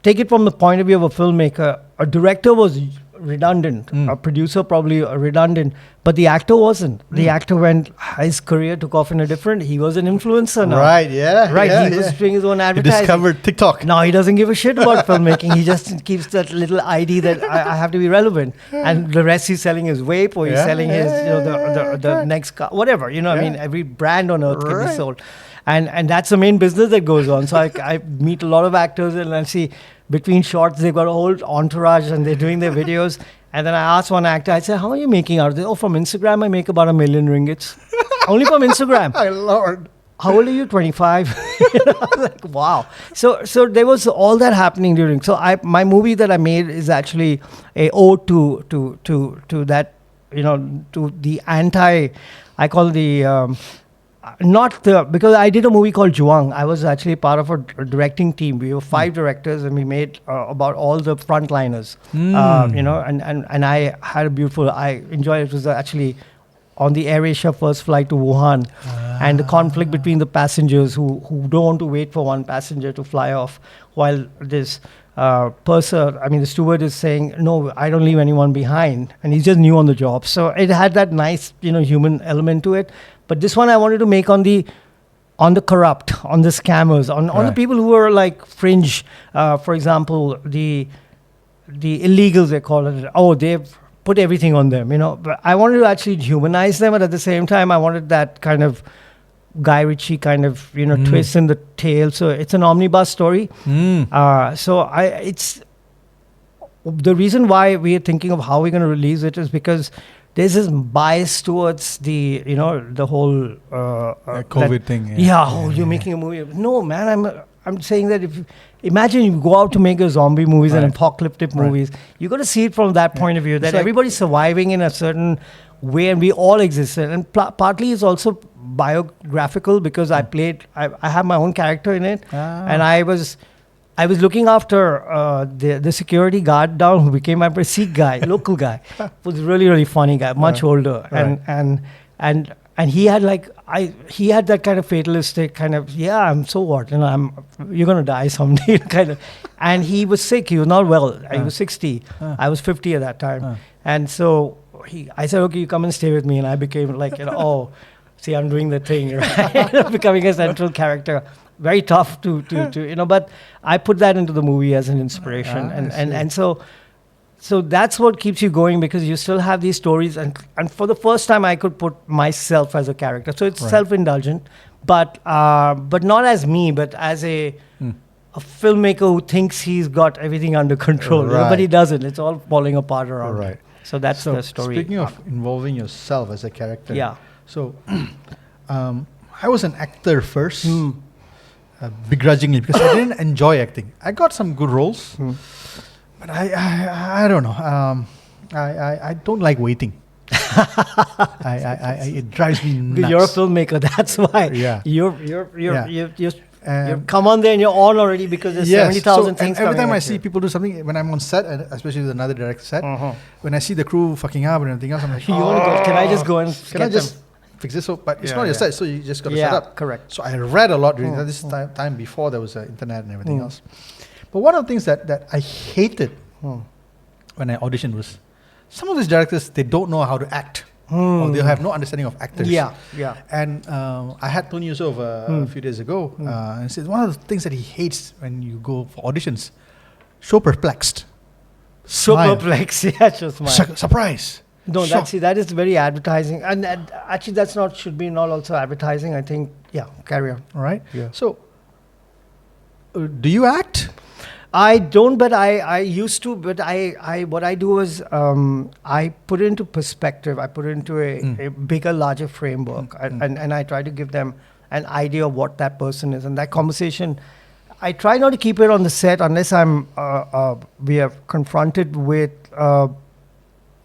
take it from the point of view of a filmmaker, a director was redundant, a producer probably redundant, but the actor wasn't. The actor his career took off he was an influencer now. Right, he was doing his own advertising. He discovered TikTok. Now he doesn't give a shit about filmmaking. He just keeps that little ID that I have to be relevant, and the rest he's selling his vape, or he's selling his the next car, whatever. I mean, every brand on earth can be sold, and that's the main business that goes on. So I meet a lot of actors, and I see between shots they've got a whole entourage and they're doing their videos. And then I asked one actor, I said, how are you making out of this? Oh, from Instagram I make about 1 million ringgits. Only from Instagram. My Lord. How old are you? 25. I was like, wow. So there was all that happening during. So my movie that I made is actually a ode to that, to the anti. I call the because I did a movie called Juang. I was actually part of a directing team. We were 5 directors, and we made about all the frontliners. And I had a beautiful. I enjoyed it. It was actually on the AirAsia first flight to Wuhan, and the conflict between the passengers who don't want to wait for one passenger to fly off, while this purser, the steward is saying, no, I don't leave anyone behind, and he's just new on the job. So it had that nice, human element to it. But this one I wanted to make on the corrupt, on the scammers, on the people who are like fringe. For example, the illegals, they call it. Oh, they've put everything on them, But I wanted to actually humanize them, but at the same time, I wanted that kind of Guy Ritchie kind of, twist in the tale. So it's an omnibus story. It's the reason why we are thinking of how we're going to release it is because there's this bias towards the whole COVID thing. You're making a movie. No, man, I'm saying that imagine you go out to make a zombie movies and apocalyptic movies, you got to see it from that point of view, that everybody's surviving in a certain way and we all exist. And partly it's also biographical because I have my own character in it, and I was looking after the security guard down who became my Sikh guy, local guy, was a really, really funny guy, much older, and he had he had that kind of fatalistic kind of I'm so what you're gonna die someday kind of, and he was sick, he was not well, he was 60, I was 50 at that time, and so I said, okay, you come and stay with me, and I became see, I'm doing the thing, right? Becoming a central character. Very tough to but I put that into the movie as an inspiration, and so that's what keeps you going, because you still have these stories, and for the first time I could put myself as a character. So it's self-indulgent, but not as me, but as a filmmaker who thinks he's got everything under control, but he doesn't. It's all falling apart around. Right. So that's the story. Speaking of involving yourself as a character, so I was an actor first. Begrudgingly, because I didn't enjoy acting. I got some good roles, but I don't know. I don't like waiting. It drives me nuts. You're a filmmaker, that's why. Yeah. You're come on there and you're on already, because there's 70,000 things. Every time I see you. people do something, when I'm on set, and especially with another director set, when I see the crew fucking up and everything else, I'm like, can I just go and can I just fix this? But it's not your set, so you just got to set up. Correct. So I read a lot during this time before there was internet and everything else. But one of the things that I hated when I auditioned was some of these directors, they don't know how to act. Or they have no understanding of actors. Yeah. And I had Tony Yusuf a few days ago, and he said one of the things that he hates when you go for auditions, show perplexed. Smile. Perplexed, show smile. Surprise. No, that is very advertising, and actually that's should be not also advertising. I think carry on. All right. Yeah. So, do you act? I don't, but I used to. But I what I do is I put it into perspective. I put it into a bigger, larger framework, and I try to give them an idea of what that person is, and that conversation. I try not to keep it on the set unless we are confronted with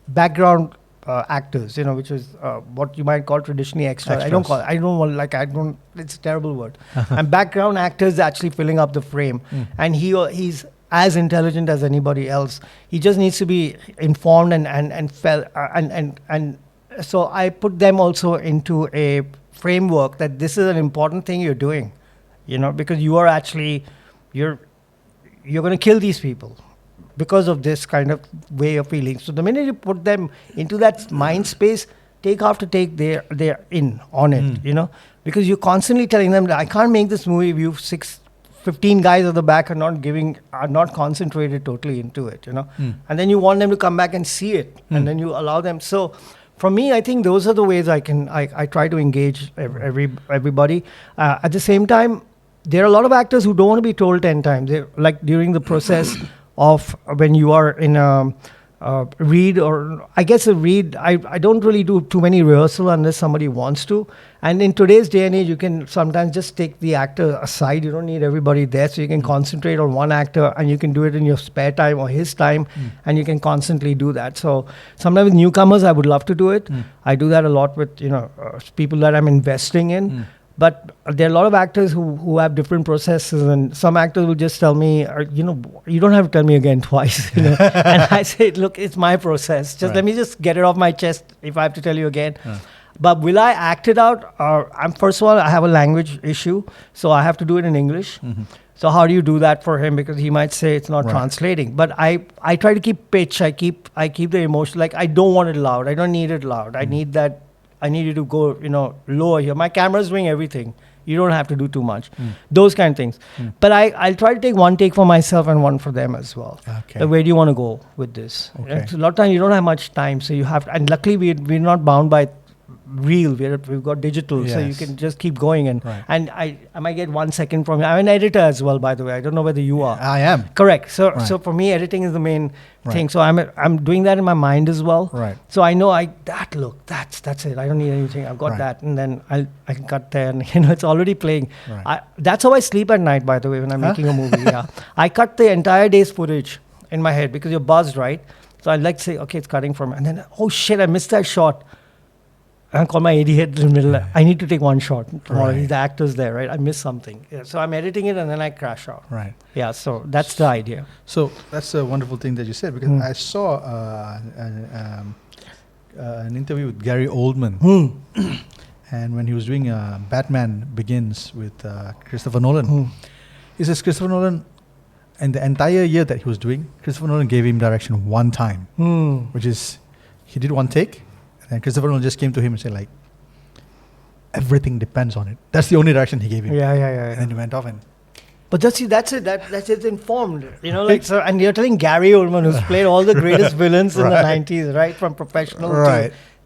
background actors, which is what you might call traditionally extras. It's a terrible word. And background actors actually filling up the frame, and he's as intelligent as anybody else. He just needs to be informed and so I put them also into a framework that this is an important thing you're doing, because you are actually you're going to kill these people because of this kind of way of feeling. So the minute you put them into that mind space, take after take, they're in on it, because you're constantly telling them that I can't make this movie if you 15 guys at the back are not concentrated totally into it, and then you want them to come back and see it, and then you allow them. So for me, I think those are the ways I try to engage everybody. At the same time, there are a lot of actors who don't want to be told 10 times. Like during the process of when you are in a read, or I guess a read, I don't really do too many rehearsal unless somebody wants to. And in today's day and age, you can sometimes just take the actor aside. You don't need everybody there, so you can concentrate on one actor, and you can do it in your spare time or his time, and you can constantly do that. So sometimes with newcomers, I would love to do it. I do that a lot with people that I'm investing in. But there are a lot of actors who have different processes, and some actors will just tell me, you don't have to tell me again twice. And I say, look, it's my process. Let me just get it off my chest if I have to tell you again. But will I act it out? First of all, I have a language issue, so I have to do it in English. So how do you do that for him? Because he might say it's not translating. But I try to keep pitch. I keep the emotion. Like, I don't want it loud. I don't need it loud. I need that. I need you to go, lower here. My camera's doing everything. You don't have to do too much. Those kind of things. But I'll try to take one take for myself and one for them as well. Okay. Like, where do you want to go with this? Okay. So a lot of times you don't have much time, so you have to, and luckily we're not bound by reel. We've got digital, so you Yes. can just keep going. Right. And I might get 1 second from you. I'm an editor as well, by the way. I don't know whether you are. I am. Correct. So Right. so for me, editing is the main Right. thing. So I'm doing that in my mind as well. Right. So I know that's it. I don't need anything. I've got Right. that, and then I can cut there, and it's already playing. Right. That's how I sleep at night. By the way, when I'm making a movie, yeah, I cut the entire day's footage in my head because you're buzzed, right? So I like to say, okay, it's cutting from, and then oh shit, I missed that shot. I call my AD head in the middle. I need to take one shot tomorrow. Right. The actor's there, right? I missed something. Yeah, so I'm editing it and then I crash out. Right. Yeah, so that's the idea. So that's a wonderful thing that you said, because I saw an interview with Gary Oldman, and when he was doing Batman Begins with Christopher Nolan, he says Christopher Nolan, and the entire year that he was doing, Christopher Nolan gave him direction one time, which is he did one take, and Christopher Nolan just came to him and said, like, everything depends on it. That's the only direction he gave him. Yeah. And then he went off and But that's it. That's it. Informed, like so. And you're telling Gary Oldman, who's played all the greatest villains in the '90s, right, from professional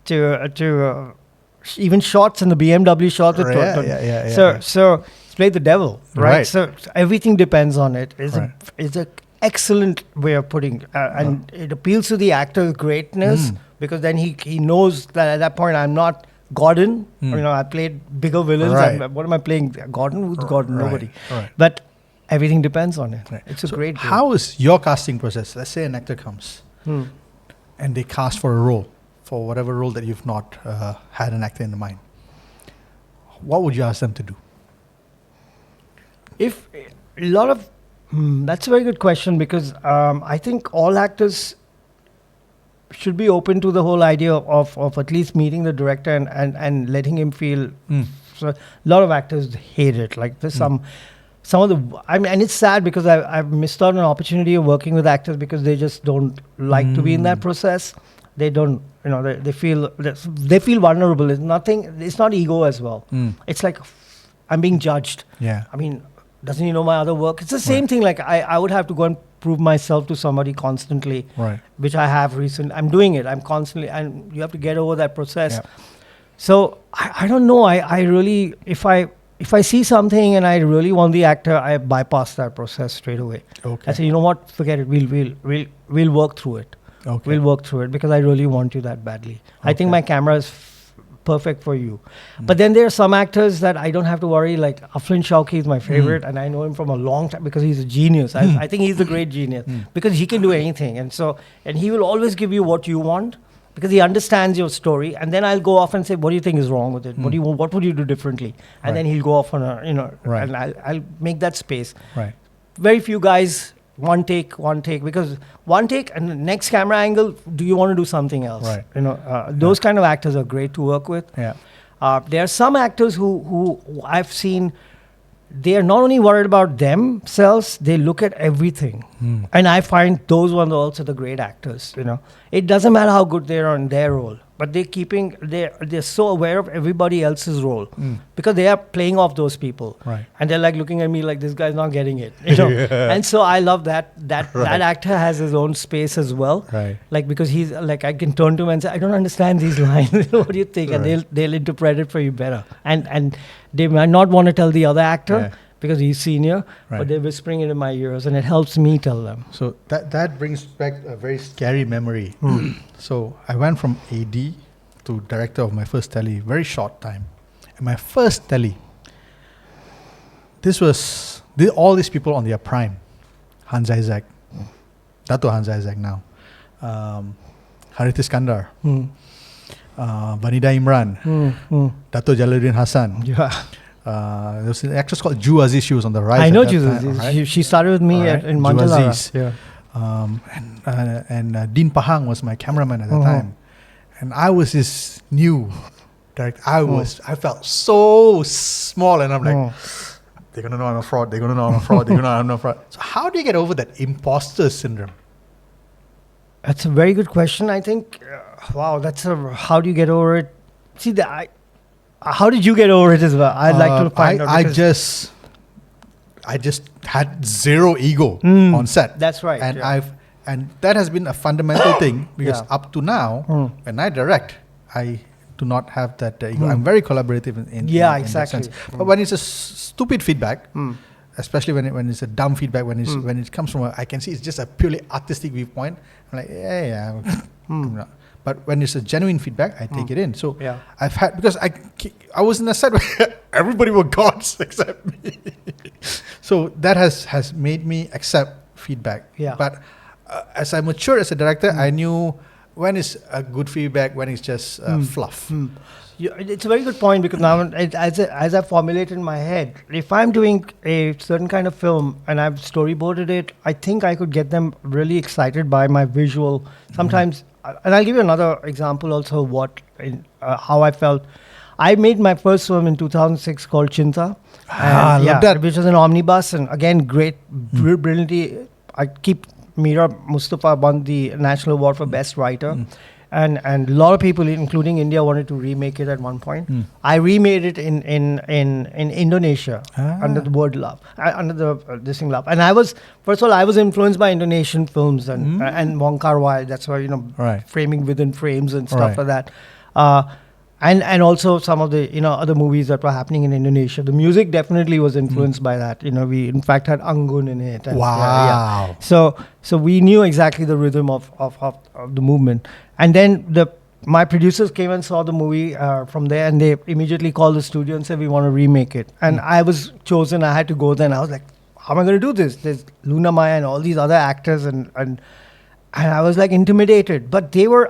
to even shots in the BMW shots. With So he's played the devil, right? So everything depends on it. It's a excellent way of putting, and it appeals to the actor's greatness because then he knows that at that point I'm not Gordon. I played bigger villains. Right. What am I playing? Gordon? Who's Gordon? Nobody. Right. But everything depends on it. Right. It's a So great game. how is your casting process? Let's say an actor comes and they cast for a role, for whatever role that you've not had an actor in the mind. What would you ask them to do? If a lot of that's a very good question, because I think all actors should be open to the whole idea of at least meeting the director and letting him feel. So a lot of actors hate it. Like there's some of the, and it's sad because I've missed out on an opportunity of working with actors because they just don't like to be in that process. They don't, they feel vulnerable. It's nothing. It's not ego as well. It's like I'm being judged. Yeah. I mean, doesn't he know my other work? It's the same thing. Like I would have to go and prove myself to somebody constantly, which I have recently. I'm doing it. I'm constantly, and you have to get over that process. Yeah. So I don't know. I really, if I see something and I really want the actor, I bypass that process straight away. Okay. I say, you know what? Forget it. We'll work through it. Okay. We'll work through it because I really want you that badly. I think my camera is perfect for you. But then there are some actors that I don't have to worry. Like Aflin Shauki is my favorite, and I know him from a long time because he's a genius. I think he's a great genius because he can do anything, and he will always give you what you want because he understands your story. And then I'll go off and say, what do you think is wrong with it? What would you do differently? And then he'll go off on and I'll make that space. Right. Very few guys. One take, because one take and the next camera angle, do you want to do something else? Right. Those kind of actors are great to work with. Yeah. There are some actors who I've seen, they are not only worried about themselves, they look at everything. And I find those ones are also the great actors. It doesn't matter how good they are in their role, but they're so aware of everybody else's role because they are playing off those people. Right. And they're like looking at me like this guy's not getting it. And so I love that actor has his own space as well. Right. Like because he's like, I can turn to him and say, I don't understand these lines. What do you think? Right. And they'll interpret it for you better. And they might not want to tell the other actor because he's senior, but they're whispering it in my ears and it helps me tell them. So that brings back a very scary memory. So I went from AD to director of my first telly, very short time. And my first telly, all these people on their prime. Hans Isaac, Dato Hans Isaac now, Harith Iskandar, Vanida Imran, Dato Jalaluddin Hassan. Yeah. There was an actress called Ju Aziz. She was on the rise. I know Ju Aziz. Right? She started with me in Manjalara. Yeah. And Dean Pahang was my cameraman at that time. And I was this new director. I felt so small, and I'm like, they're going to know I'm a fraud. They're going to know I'm a fraud. They're going to know I'm a fraud. So how do you get over that imposter syndrome? That's a very good question. I think, how do you get over it? See, How did you get over it as well? I'd like to find out. I because- just had zero ego on set. That's right, And yeah. and that has been a fundamental thing because Yeah. up to now, when I direct, I do not have that ego. I'm very collaborative in Yeah, in exactly. that sense. But when it's a stupid feedback, especially when it's a dumb feedback, when it comes from I can see it's just a purely artistic viewpoint. I'm like, yeah. I'm not. But when it's a genuine feedback, I take it in. So Yeah. I've had, because I was in a set where everybody were gods except me. So that has made me accept feedback. Yeah. But as I matured as a director, I knew when it's a good feedback, when it's just fluff. It's a very good point, because now as I formulate in my head, if I'm doing a certain kind of film and I've storyboarded it, I think I could get them really excited by my visual. Sometimes, and I'll give you another example also how I felt. I made my first film in 2006 called Chinta. I love that. Which was an omnibus, and again, brilliantly. I keep Mira Mustafa won the National Award for Best Writer. And a lot of people, including India, wanted to remake it at one point. I remade it in Indonesia under the word love, under the this thing love. And first of all, I was influenced by Indonesian films and Wong Kar-wai. That's why Right. framing within frames and stuff Right. like that. And also some of the other movies that were happening in Indonesia. The music definitely was influenced by that. We in fact had Anggun in it. And, Wow. So we knew exactly the rhythm of the movement. And then my producers came and saw the movie from there, and they immediately called the studio and said, we want to remake it. And I was chosen. I had to go there, and I was like, how am I going to do this? There's Luna Maya and all these other actors, and I was like intimidated. But they were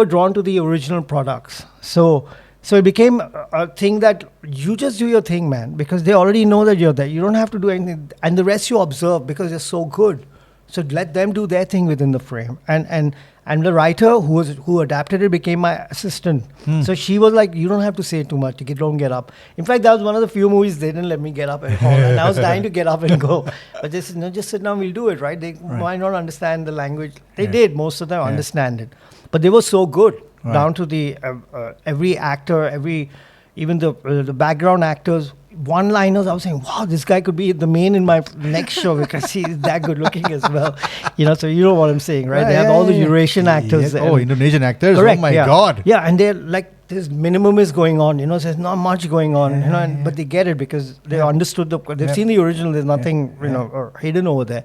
drawn to the original products. So it became a thing that you just do your thing, man, because they already know that you're there. You don't have to do anything. And the rest you observe because they're so good. So let them do their thing within the frame. And the writer who adapted it became my assistant. So she was like, you don't have to say too much. Don't get up. In fact, that was one of the few movies they didn't let me get up at all. And I was dying to get up and go. But they said, no, just sit down, we'll do it, right? They might not understand the language. They did. Most of them understand it. But they were so good, down to the every actor, even the background actors, one-liners. I was saying, wow, this guy could be the main in my next show because he's that good looking as well. So you know what I'm saying, right? They have all the Eurasian actors. Yes. Oh, Indonesian actors. Correct, Oh my God. Yeah, and they're like, this minimum is going on. So there's not much going on. But they get it because they understood they've seen the original. There's nothing or hidden over there.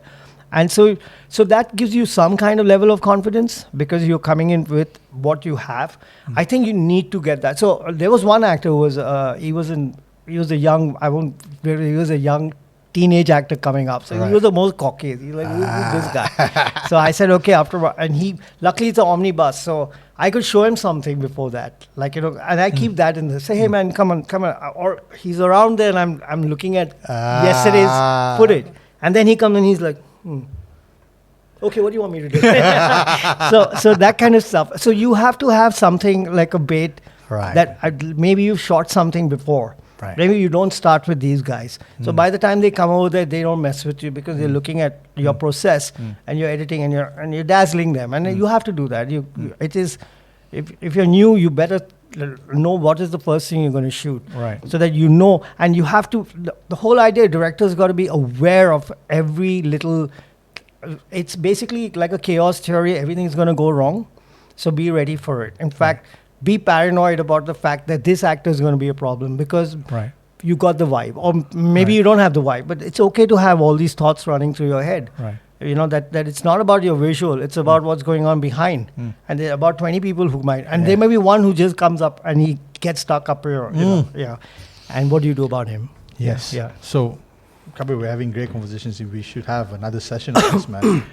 And so that gives you some kind of level of confidence because you're coming in with what you have. I think you need to get that. So there was one actor who was he was a young teenage actor coming up. So he was the most cocky. He's like, who's this guy? So I said, okay, and luckily it's an omnibus. So I could show him something before that. And I keep that in there. Say, hey man, come on. Or he's around there and I'm looking at yesterday's footage. And then he comes and he's like, okay, what do you want me to do? so that kind of stuff. So you have to have something like a bait that maybe you've shot something before. Right. Maybe you don't start with these guys. So by the time they come over there, they don't mess with you because they're looking at your process and you're editing and you're dazzling them. And you have to do that. It is if you're new, you better know what is the first thing you're going to shoot. Right. So that and you have to. The whole idea, directors got to be aware of every little. It's basically like a chaos theory. Everything's going to go wrong. So be ready for it. In fact, be paranoid about the fact that this actor is going to be a problem because you got the vibe. Or maybe you don't have the vibe, but it's okay to have all these thoughts running through your head. Right. That it's not about your visual, it's about what's going on behind. And there are about 20 people who might. And there may be one who just comes up and he gets stuck up here. And what do you do about him? Yes. Yeah. So, Kabir, we're having great conversations. We should have another session on this, man.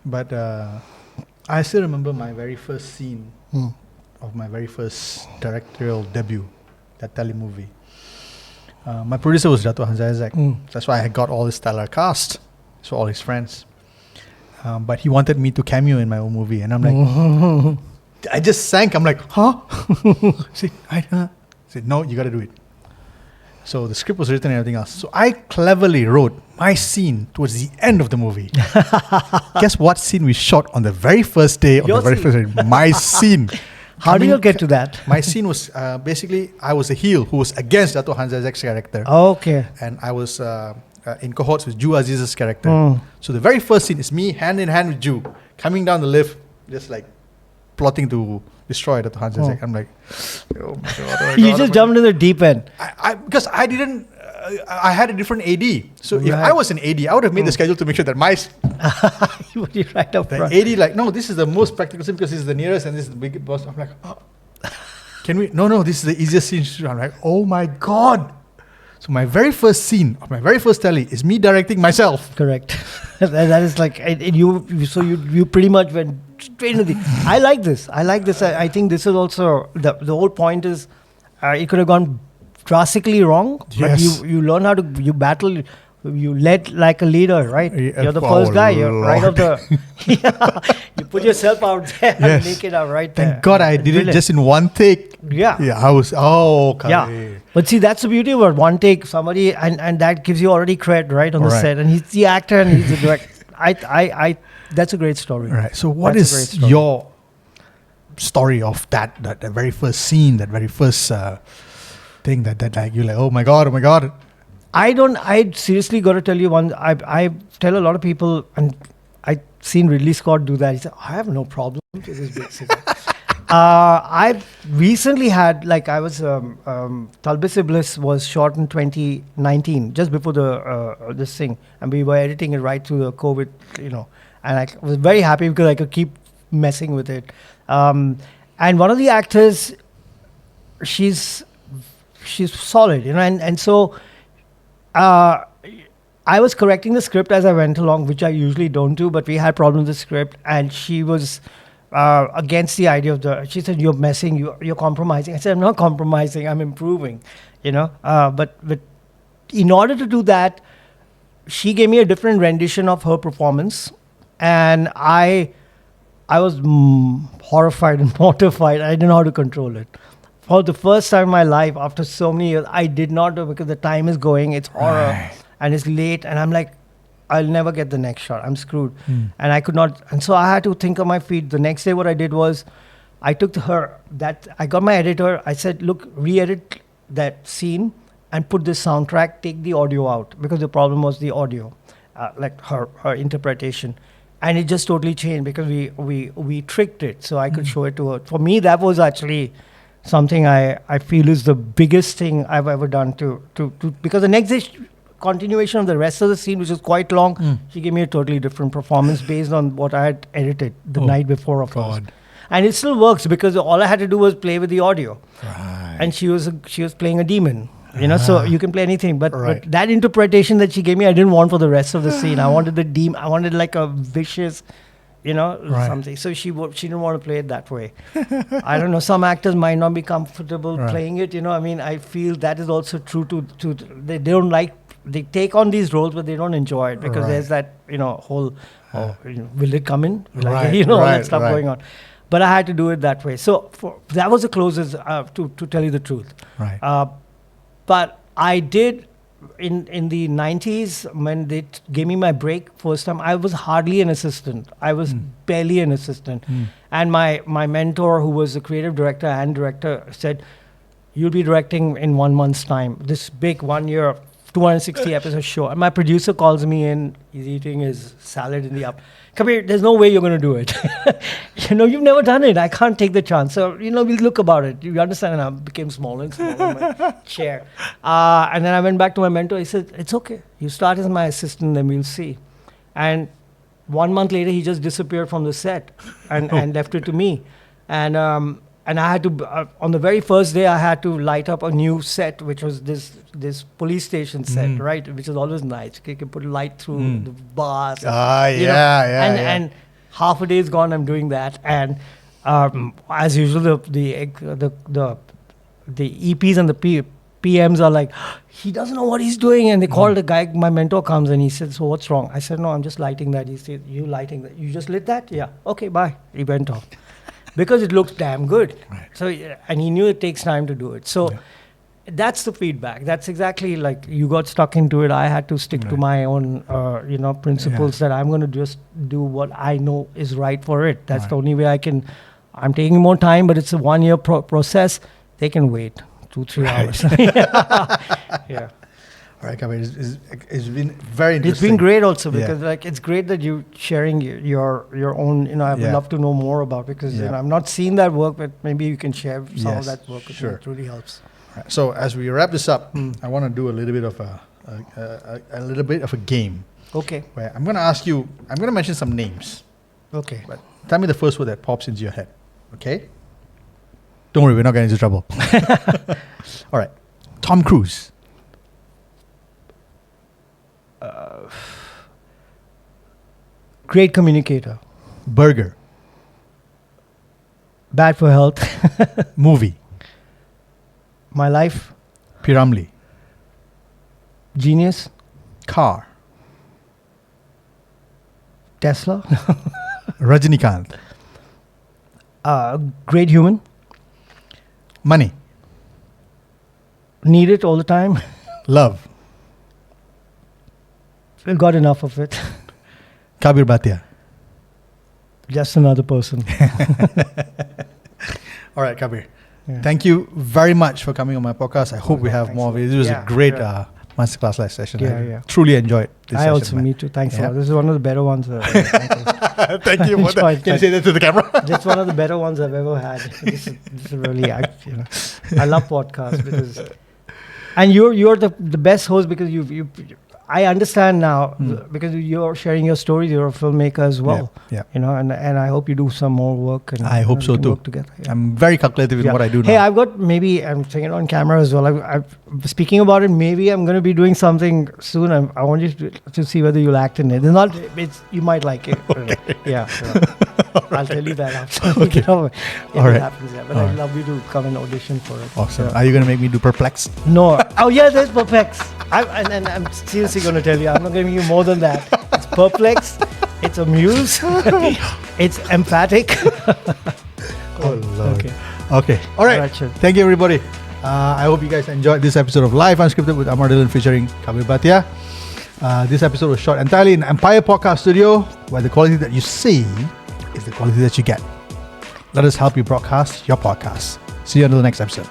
But I still remember my very first scene of my very first directorial debut, that telemovie. My producer was Dato' Hamzah Isaac. That's why I got all his stellar cast, so all his friends. But he wanted me to cameo in my own movie, and I'm like, I just sank. I'm like, huh? I said, no, you got to do it. So the script was written and everything else. So I cleverly wrote my scene towards the end of the movie. Guess what scene we shot on the very first day of Your the very scene. first day? My scene. How do you get to that? My scene was basically I was a heel who was against Dato' Hanzazek's character. Okay. And I was in cohorts with Ju Aziz's character. So the very first scene is me hand in hand with Ju coming down the lift, just like plotting to destroy Dato' Hanzazek. I'm like, oh my god! Oh my You god, just jumped in the deep end. because I didn't. I had a different AD. So if I was an AD, I would have made the schedule to make sure that my You would be right up the front. AD like, no, this is the most practical scene because this is the nearest and this is the big boss. I'm like, oh, can we? No, this is the easiest scene to do. I'm like, oh my god. So my very first scene of my very first telly is me directing myself. Correct. That is like you pretty much went straight into the. I like this. I think this is also the whole point is it could have gone drastically wrong, but Yes. you learn how to battle. You led like a leader, right? Yeah, You're the oh first guy. You're right Lord. of the. You put yourself out there and Yes. make it out right there. Thank God I did it Brilliant. just in one take. Yeah. Yeah, I was, Yeah, but see, that's the beauty of it. One take, somebody, and that gives you already credit, right, on the Right. set. And he's the actor and he's the director. That's a great story. Right. So what That's a great is story. your story of that very first scene, that very first thing that like you're like, oh my god. I seriously got to tell you one. I tell a lot of people, and I've seen Ridley Scott do that. He said, I have no problem with this big cigar. I've recently had, like, I was, Talbis Iblis was shot in 2019, just before this thing. And we were editing it right through the COVID, and I was very happy because I could keep messing with it. And one of the actors, she's solid, and so I was correcting the script as I went along, which I usually don't do, but we had problems with the script, and she was against the idea of she said, you're messing, you're compromising. I said, I'm not compromising, I'm improving, but in order to do that, she gave me a different rendition of her performance, and I was horrified and mortified. I didn't know how to control it. For the first time in my life, after so many years, I did not do, because the time is going, it's horror, and it's late, and I'm like, I'll never get the next shot. I'm screwed. And I could not, and so I had to think on my feet. The next day what I did was, I took I got my editor, I said, look, re-edit that scene and put this soundtrack, take the audio out, because the problem was the audio, like her interpretation. And it just totally changed because we tricked it so I could show it to her. For me, that was actually something I feel is the biggest thing I've ever done to because the next day, continuation of the rest of the scene, which was quite long, she gave me a totally different performance based on what I had edited the night before, of course. And it still works because all I had to do was play with the audio. Right. And she was playing a demon. So you can play anything, but that interpretation that she gave me, I didn't want for the rest of the scene. I wanted the demon. I wanted like a vicious, something. So she didn't want to play it that way. I don't know. Some actors might not be comfortable playing it. I feel that is also true to they don't like. They take on these roles, but they don't enjoy it because there's that whole. Will it come in? Will I, all that stuff going on. But I had to do it that way. So that was the closest to tell you the truth. Right. But I did, in the 90s, when they gave me my break first time, I was hardly an assistant. I was barely an assistant. And my mentor, who was the creative director and director, said, you'll be directing in 1 month's time. This big 1 year, 260 episode show. And my producer calls me in, he's eating his salad in the up. Kabir, there's no way you're going to do it. You've never done it. I can't take the chance. So, we'll look about it. You understand? And I became smaller and smaller in my chair. And then I went back to my mentor. He said, it's okay. You start as my assistant, then we'll see. And 1 month later, he just disappeared from the set and left it to me. And I had to, on the very first day, I had to light up a new set, which was this police station set, right? Which is always nice. You can put light through the bars. And half a day is gone, I'm doing that. And as usual, the EPs and the PMs are like, he doesn't know what he's doing. And they call the guy, my mentor comes and he said, so what's wrong? I said, no, I'm just lighting that. He said, you lighting that? You just lit that? Yeah. Okay, bye. He went off. Because it looks damn good. Right. So, and he knew it takes time to do it. So that's the feedback. That's exactly like you got stuck into it. I had to stick to my own, principles that I'm going to just do what I know is right for it. That's the only way I can I'm taking more time, but it's a 1 year process. They can wait 2-3 hours. Yeah. All right, Kabir, it's been very interesting. It's been great also because it's great that you sharing your own. I would love to know more about because I've not seen that work, but maybe you can share some of that work. Sure. It really helps. Right. So as we wrap this up, I want to do a little bit of a game. Okay. Where I'm going to ask you. I'm going to mention some names. Okay. But tell me the first word that pops into your head. Okay. Don't worry, we're not getting into trouble. All right. Tom Cruise. Great communicator. Burger. Bad for health. Movie. My life. Piramli. Genius. Car. Tesla. Rajinikanth. Great human. Money. Need it all the time. Love. We've got enough of it. Kabir Bhatia. Just another person. All right, Kabir. Yeah. Thank you very much for coming on my podcast. I hope we have more of it. This was a great masterclass live session. I truly enjoyed this session. Also, me too. Thanks a lot. This is one of the better ones. Thank you for that. Can you say that to the camera? That's one of the better ones I've ever had. This is really, I love podcasts because, and you're the best host because I understand now because you're sharing your stories. You're a filmmaker as well. Yeah. And I hope you do some more work. And I hope so too. Work together. Yeah. I'm very calculative in what I do now. Hey, I've got I'm saying it on camera as well. I'm speaking about it. Maybe I'm going to be doing something soon. I want you to see whether you'll act in it. You might like it. Okay. Yeah. I'll tell you that after. If it happens. Yeah. But I'd love you to come and audition for it. Awesome. Are you going to make me do Perplex? No. Oh yeah, there's Perplex. I'm seriously going to tell you. I'm not giving you more than that. It's Perplex. It's Amuse. It's Emphatic. Oh Lord. Okay. All right. Thank you, everybody. I hope you guys enjoyed this episode of Life Unscripted with Amar Delon featuring Kabir Bhatia. This episode was shot entirely in Empire Podcast Studio, where the quality that you see is the quality that you get. Let us help you broadcast your podcast. See you until the next episode.